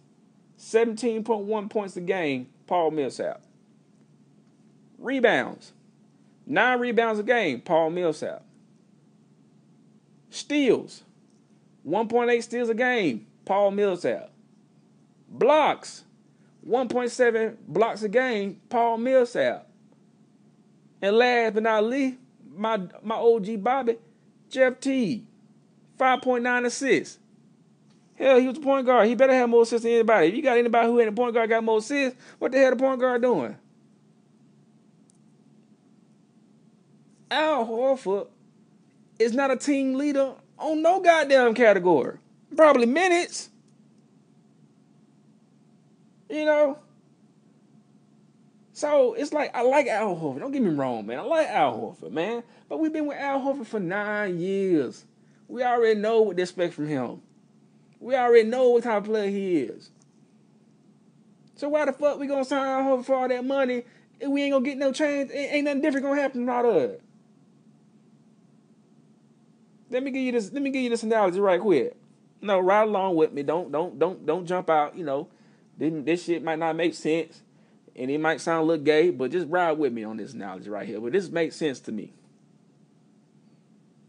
17.1 points a game, Paul Millsap. Rebounds. 9 rebounds a game, Paul Millsap. Steals. 1.8 steals a game, Paul Millsap. Blocks. 1.7 blocks a game, Paul Millsap. And last but not least, my OG Bobby, Jeff Teague. 5.9 assists. Hell, he was the point guard. He better have more assists than anybody. If you got anybody who ain't a point guard got more assists, what the hell the point guard doing? Al Horford is not a team leader on no goddamn category. Probably minutes. You know? So, it's like, I like Al Horford. Don't get me wrong, man. I like Al Horford, man. But we've been with Al Horford for 9 years. We already know what to expect from him. We already know what type of player he is. So why the fuck we gonna sign Al Horford for all that money and we ain't gonna get no change? Ain't nothing different gonna happen out of it. Let me give you this analogy right quick. No, ride along with me. Don't jump out. You know, this shit might not make sense, and it might sound a little gay, but just ride with me on this analogy right here. But this makes sense to me.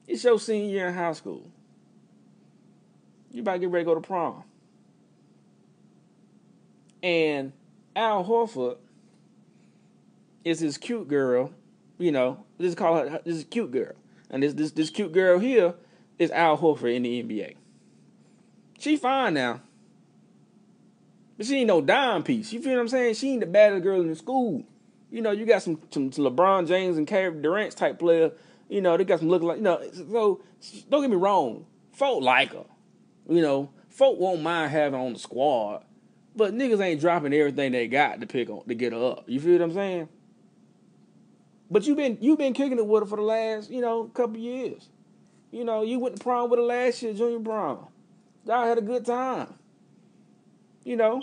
It's your senior year in high school. You about to get ready to go to prom. And Al Horford is this cute girl, you know, let's call her this cute girl. And this cute girl here is Al Horford in the NBA. She fine now. But she ain't no dime piece. You feel what I'm saying? She ain't the baddest girl in the school. You know, you got some LeBron James and Kevin Durant type player. You know, they got some looking like, you know, so don't get me wrong. Folk like her. You know, folk won't mind having on the squad. But niggas ain't dropping everything they got to pick on to get her up. You feel what I'm saying? But you've been kicking it with her for the last, you know, couple years. You know, you went to prom with her last year, junior prom. Y'all had a good time. You know,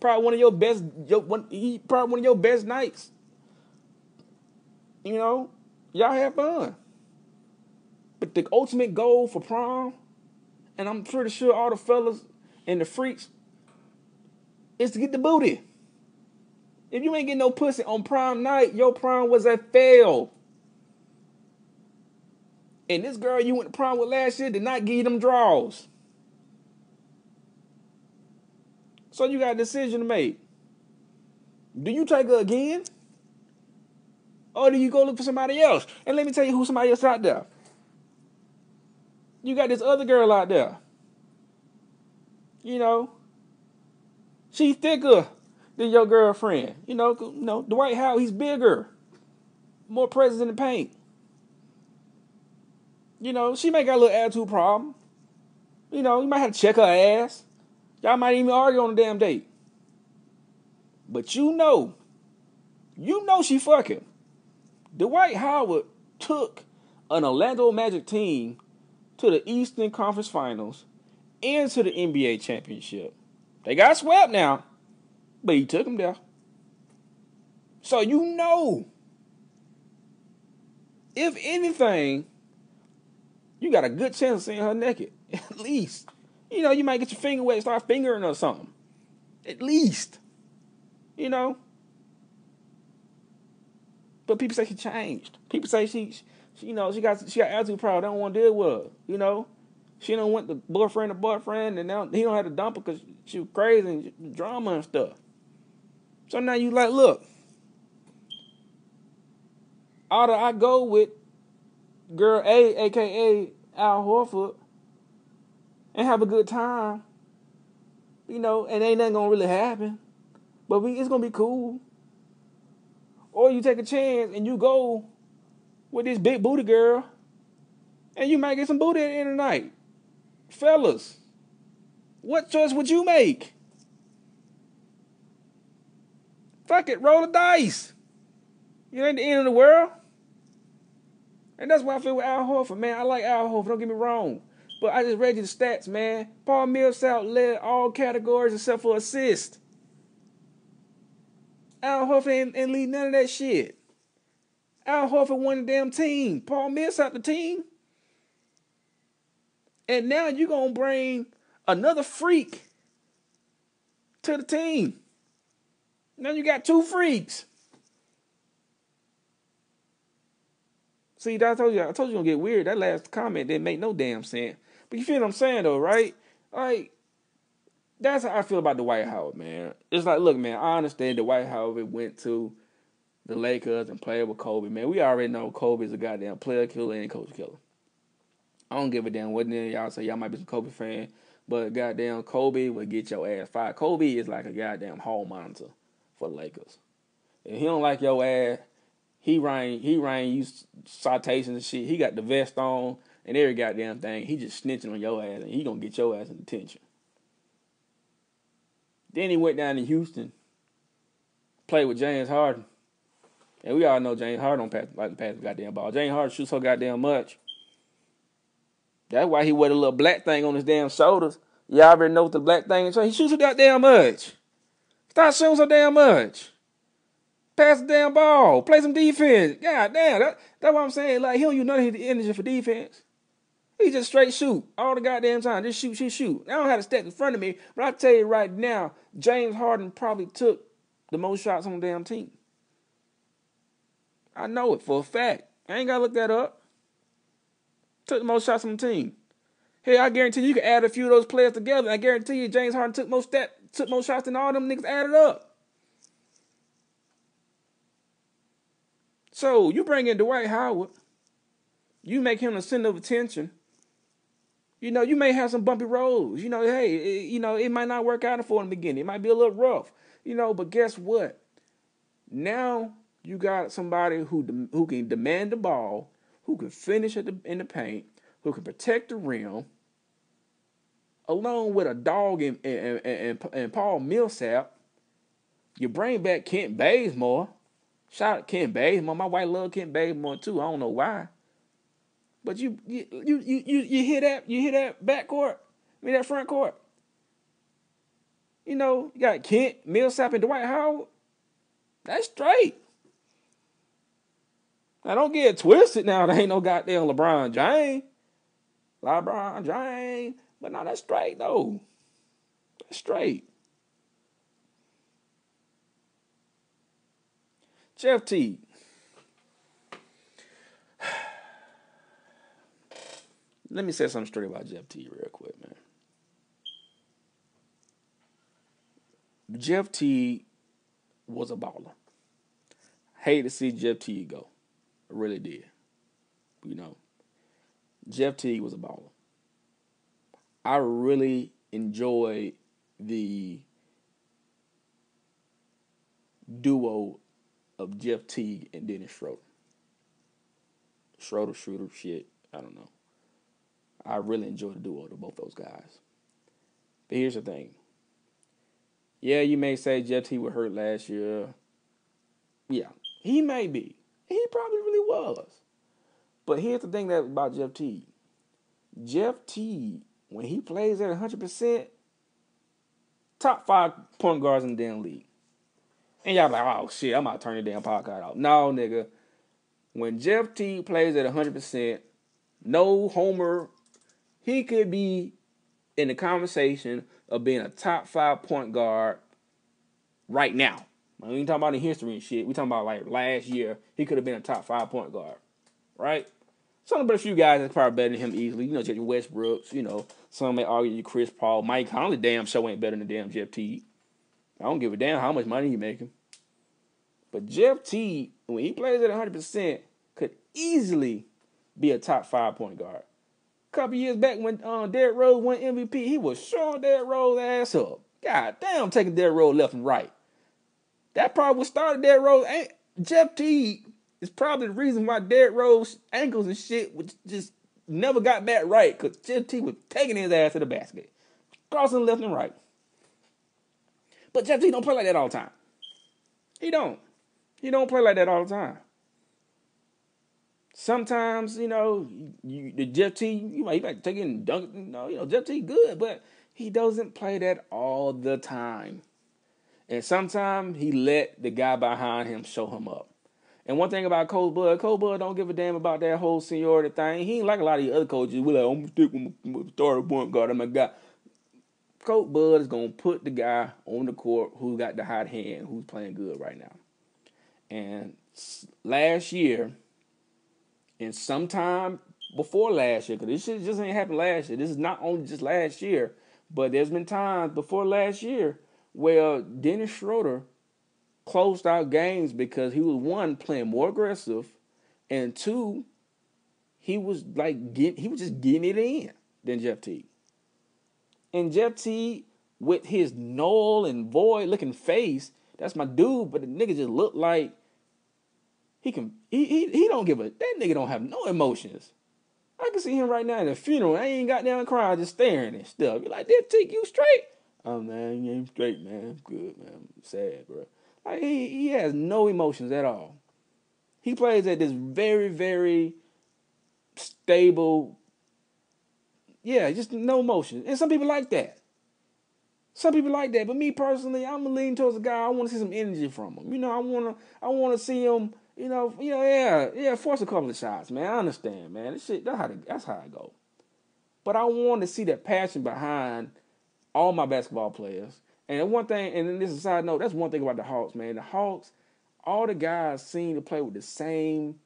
probably one of your best nights. You know, y'all had fun. But the ultimate goal for prom, and I'm pretty sure all the fellas and the freaks, is to get the booty. If you ain't getting no pussy on prom night, your prom was a fail. And this girl you went to prom with last year did not give you them draws. So you got a decision to make. Do you take her again? Or do you go look for somebody else? And let me tell you who somebody else out there. You got this other girl out there. You know, she's thicker than your girlfriend. You know, Dwight Howard, he's bigger. More presence in the paint. You know, she may got a little attitude problem. You know, you might have to check her ass. Y'all might even argue on the damn date. But you know she fucking. Dwight Howard took an Orlando Magic team to the Eastern Conference Finals and to the NBA championship. They got swept now, but he took them there. So you know, if anything, you got a good chance of seeing her naked. At least. You know, you might get your finger wet and start fingering or something. At least. You know. But people say she changed. People say she got attitude problem. They don't want to deal with her. She done went to boyfriend to boyfriend, and now he don't have to dump her because she was crazy and drama and stuff. So now you like, look, either I go with girl A, aka Al Horford, and have a good time, and ain't nothing gonna really happen, but it's gonna be cool. Or you take a chance and you go with this big booty girl, and you might get some booty at the end of the night. Fellas, what choice would you make? Fuck it, roll the dice. You ain't the end of the world. And that's why I feel with Al Horford, man. I like Al Horford, don't get me wrong. But I just read you the stats, man. Paul Millsap led all categories except for assist. Al Horford ain't lead none of that shit. Al Horford won the damn team. Paul Millsap the team. And now you're going to bring another freak to the team. Now you got two freaks. See, I told you it was going to get weird. That last comment didn't make no damn sense. But you feel what I'm saying, though, right? Like, that's how I feel about Dwight Howard, man. It's like, look, man, I understand Dwight Howard went to the Lakers and played with Kobe, man. We already know Kobe's a goddamn player killer and coach killer. I don't give a damn what y'all say. Y'all might be some Kobe fan, but goddamn Kobe will get your ass fired. Kobe is like a goddamn hall monitor for the Lakers. If he don't like your ass, he ran you citations and shit. He got the vest on and every goddamn thing. He just snitching on your ass and he gonna get your ass in detention. Then he went down to Houston, played with James Harden. And we all know James Harden don't pass the goddamn ball. James Harden shoots so goddamn much. That's why he wear the little black thing on his damn shoulders. Y'all already know what the black thing is. He shoots so goddamn much. Stop shooting so damn much. Pass the damn ball. Play some defense. God damn. That's what I'm saying. Like, he don't use none of his energy for defense. He just straight shoot all the goddamn time. Just shoot. I don't have to step in front of me, but I tell you right now, James Harden probably took the most shots on the damn team. I know it for a fact. I ain't got to look that up. Took the most shots on the team. Hey, I guarantee you can add a few of those players together. I guarantee you James Harden took most shots than all them niggas added up. So you bring in Dwight Howard. You make him the center of attention. You may have some bumpy roads. Hey, it might not work out for in the beginning. It might be a little rough. But guess what? Now you got somebody who can demand the ball, who can finish in the paint, who can protect the rim, along with a dog and Paul Millsap. You bring back Kent Bazemore. Shout out Kent Bazemore. My wife loves Kent Bazemore too. I don't know why. But you hear that backcourt? That front court. You got Kent, Millsap, and Dwight Howard. That's straight. Now, don't get it twisted now. There ain't no goddamn LeBron James. But no, that's straight, though. That's straight. Jeff Teague. Let me say something straight about Jeff Teague real quick, man. Jeff Teague was a baller. Hate to see Jeff Teague go. I really did. Jeff Teague was a baller. I really enjoyed the duo of Jeff Teague and Dennis Schroeder. Shooter, shit. I don't know. I really enjoyed the duo of both those guys. But here's the thing. Yeah, you may say Jeff Teague was hurt last year. Yeah, he may be. He probably really was. But here's the thing about Jeff Teague. Jeff Teague, when he plays at 100%, top 5 point guards in the damn league. And y'all like, oh shit, I'm about to turn the damn podcast off. No, nigga. When Jeff Teague plays at 100%, no homer, he could be in the conversation of being a top 5 point guard right now. We ain't talking about in history and shit. We talking about like last year. He could have been a top 5 point guard, right? Some but a few guys that's probably better than him easily. You know, Jeff Westbrooks. You know, some may argue you Chris Paul, Mike Conley. Damn show ain't better than damn Jeff Teague. I don't give a damn how much money he making. But Jeff Teague, when he plays at 100%, could easily be a top 5 point guard. A couple years back when Derrick Rose won MVP, he was showing Derrick Rose ass up. God damn, taking Derrick Rose left and right. That probably what started Derrick Rose. Jeff Teague is probably the reason why Derrick Rose ankles and shit just never got back right, because Jeff Teague was taking his ass to the basket, crossing left and right. But Jeff Teague don't play like that all the time. He don't. He don't play like that all the time. Sometimes, you know, the Jeff Teague, you might take it and dunk it. You know, Jeff Teague good, but he doesn't play that all the time. And sometimes he let the guy behind him show him up. And one thing about Coach Bud don't give a damn about that whole seniority thing. He ain't like a lot of the other coaches. We're like, I'm going to stick with my starter point guard. I'm a guy. Coach Bud is going to put the guy on the court who got the hot hand, who's playing good right now. And last year, and sometime before last year, because this shit just ain't happened last year. This is not only just last year, but there's been times before last year where Dennis Schroeder closed out games because he was, one, playing more aggressive, and two, he was just getting it in than Jeff Teague. And Jeff Teague, with his null and void looking face, that's my dude, but the nigga just looked like he don't give a, that nigga don't have no emotions. I can see him right now at a funeral. I ain't got down crying, just staring and stuff. You like, Jeff Teague, you straight? Oh man, you ain't straight, man. I'm good, man. I'm sad, bro. Like he has no emotions at all. He plays at this very, very stable, just no emotions. And some people like that. But me personally, I'm gonna lean towards a guy. I want to see some energy from him. You know, I wanna see him. Force a couple of shots, man. I understand, man. This shit, that's how it go. But I want to see that passion behind all my basketball players. And one thing, and this is a side note, that's one thing about the Hawks, man. The Hawks, all the guys seem to play with the same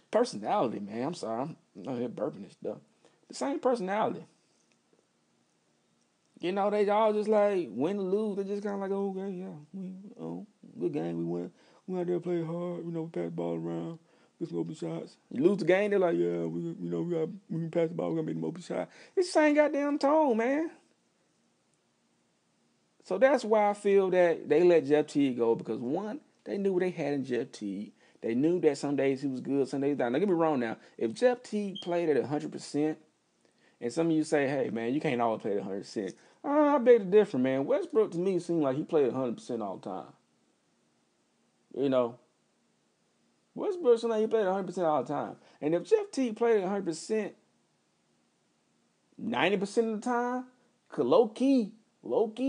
personality, man. I'm sorry, I'm not here burping this stuff. The same personality. You know, they all just like win or lose. They just kind of like, oh, okay, good game, we win. We out there play hard. You know, we pass the ball around, get some open shots. You lose the game, they're like, yeah, we can pass the ball, we're gonna make them open shot. It's the same goddamn tone, man. So that's why I feel that they let Jeff Teague go, because one, they knew what they had in Jeff Teague. They knew that some days he was good, some days not. Don't get me wrong now. If Jeff Teague played at 100%, and some of you say, hey, man, you can't always play at 100%. I beg to differ, man. Westbrook, to me, seemed like he played at 100% all the time. You know, Westbrook seemed like he played at 100% all the time. And if Jeff Teague played at 100%, 90% of the time, cause low key,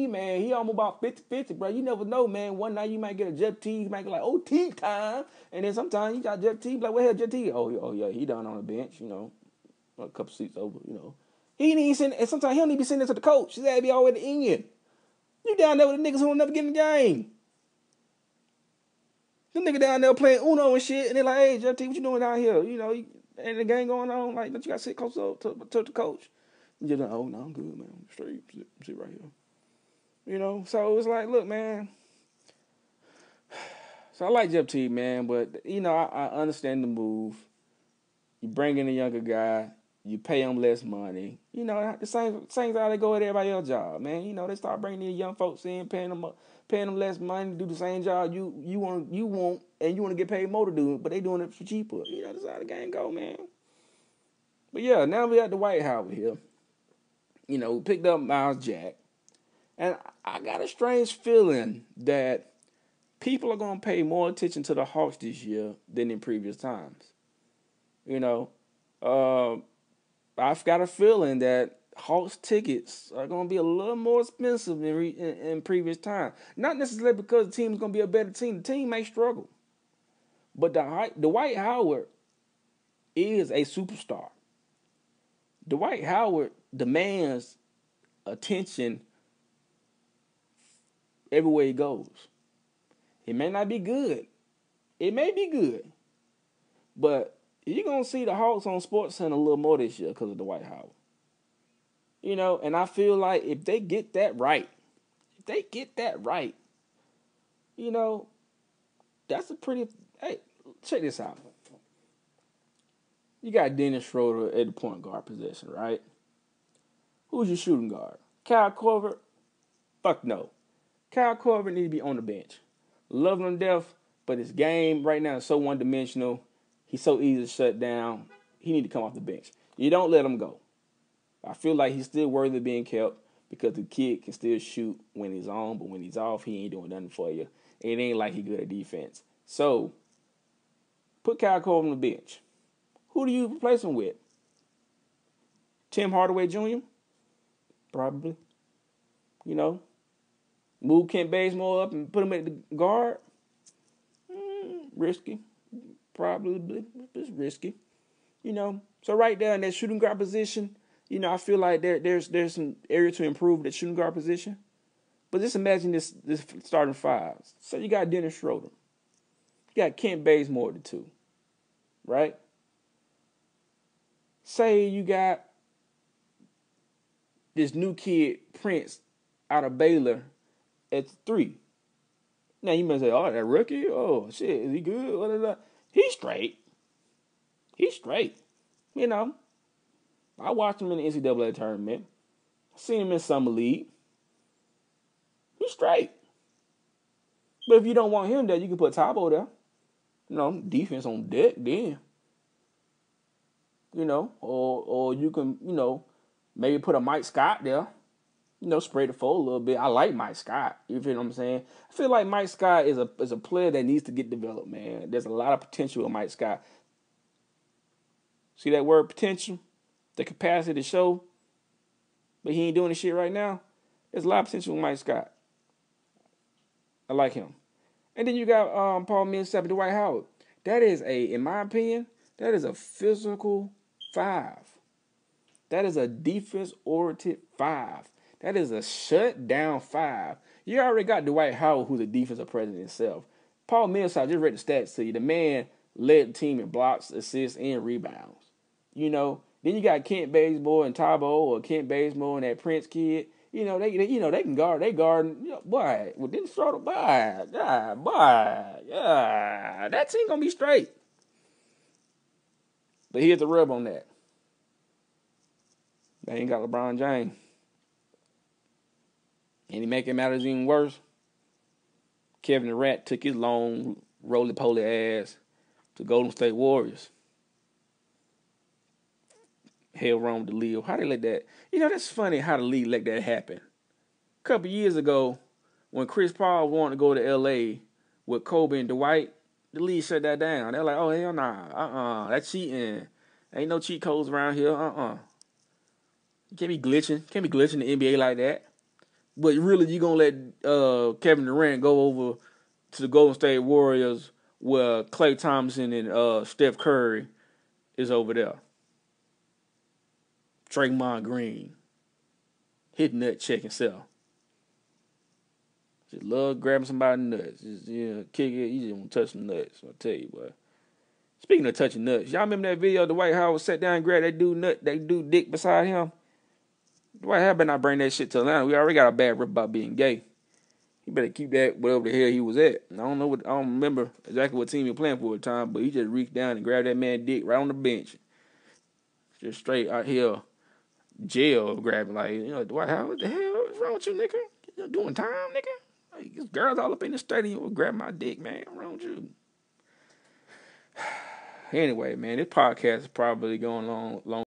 man, he almost about 50-50, bro. You never know, man. One night you might get a Jeff Teague, you might get like, OT time. And then sometimes you got Jeff Teague, like, where the hell Jeff Teague? Oh, yeah, he down on the bench, you know, a couple seats over, you know. He ain't even sitting, and sometimes he don't even be sitting there to the coach. His ass be all the way to the end. You down there with the niggas who will never get in the game. Them niggas down there playing Uno and shit, and they're like, hey, Jeff Teague, what you doing down here? You know, ain't the game going on? Like, don't you got to sit close to the coach? You just like, oh, no, I'm good, man. I'm straight. Sit right here. You know, so it's like, look, man. So I like Jeff Teague, man, but, you know, I understand the move. You bring in a younger guy. You pay them less money. You know, the same how they go at everybody else's job, man. You know, they start bringing these young folks in, paying them less money to do the same job you want, and you want to get paid more to do it, but they doing it for cheaper. You know, that's how the game go, man. But yeah, now we at the White House here. You know, we picked up Miles Jack, and I got a strange feeling that people are going to pay more attention to the Hawks this year than in previous times. You know, I've got a feeling that Hawks tickets are going to be a little more expensive in previous time. Not necessarily because the team is going to be a better team. The team may struggle. But Dwight Howard is a superstar. Dwight Howard demands attention everywhere he goes. It may not be good. It may be good. But you're going to see the Hawks on SportsCenter a little more this year because of Dwight Howard. And I feel like if they get that right, that's a pretty, hey, check this out. You got Dennis Schroeder at the point guard position, right? Who's your shooting guard? Kyle Korver? Fuck no. Kyle Korver needs to be on the bench. Love him to death, but his game right now is so one-dimensional. He's so easy to shut down. He need to come off the bench. You don't let him go. I feel like he's still worthy of being kept because the kid can still shoot when he's on, but when he's off, he ain't doing nothing for you. It ain't like he good at defense. So, put Kyle Korver on the bench. Who do you replace him with? Tim Hardaway Jr.? Probably. Move Kent Bazemore up and put him at the guard? Risky. Probably. It's risky. So right there in that shooting guard position, I feel like there's some area to improve that shooting guard position. But just imagine this starting five. So you got Dennis Schroeder. You got Kent Bazemore, the two. Right? Say you got this new kid, Prince, out of Baylor at 3. Now you might say, oh, that rookie? Oh, shit, is he good? Blah, blah, blah. He's straight. I watched him in the NCAA tournament. I seen him in Summer League. He's straight. But if you don't want him there, you can put Tabo there. Defense on deck then. Or you can, maybe put a Mike Scott there. Spread the floor a little bit. I like Mike Scott. You feel what I'm saying? I feel like Mike Scott is a player that needs to get developed, man. There's a lot of potential in Mike Scott. See that word potential? The capacity to show, but he ain't doing the shit right now. There's a lot of potential with Mike Scott. I like him. And then you got Paul Millsap and Dwight Howard. That is in my opinion, that is a physical 5. That is a defense-oriented 5. That is a shut-down 5. You already got Dwight Howard, who's a defensive presence himself. Paul Millsap, just read the stats to you. The man led the team in blocks, assists, and rebounds. Then you got Kent Bazemore and Tabo, or Kent Bazemore and that Prince kid. They can guard. They guard. Boy, well, didn't throw the boy. That team gonna be straight. But here's the rub on that. They ain't got LeBron James. And to make it matters even worse, Kevin Durant took his long, roly-poly ass to Golden State Warriors. Hell wrong with the league. How they let that? That's funny how the league let that happen. A couple years ago, when Chris Paul wanted to go to L.A. with Kobe and Dwight, the league shut that down. They're like, oh, hell nah. That's cheating. Ain't no cheat codes around here. You can't be glitching. The NBA like that. But really, you going to let Kevin Durant go over to the Golden State Warriors where Klay Thompson and Steph Curry is over there. Draymond Green. Hit nut check himself. Just love grabbing somebody's nuts. Just, kick it. You just want to touch some nuts. I'll tell you what. Speaking of touching nuts, y'all remember that video Dwight Howard sat down and grabbed that dude dick beside him? Dwight Howard better not bring that shit to Atlanta. We already got a bad rep about being gay. He better keep that whatever the hell he was at. I don't remember exactly what team he was playing for at the time, but he just reached down and grabbed that man's dick right on the bench. Just straight out here. Jail grabbing, Dwight Howard, what the hell? What's wrong with you, nigga? You doing time, nigga? Like, there's girls all up in the stadium will grab my dick, man. What's wrong with you? Anyway, man, this podcast is probably going long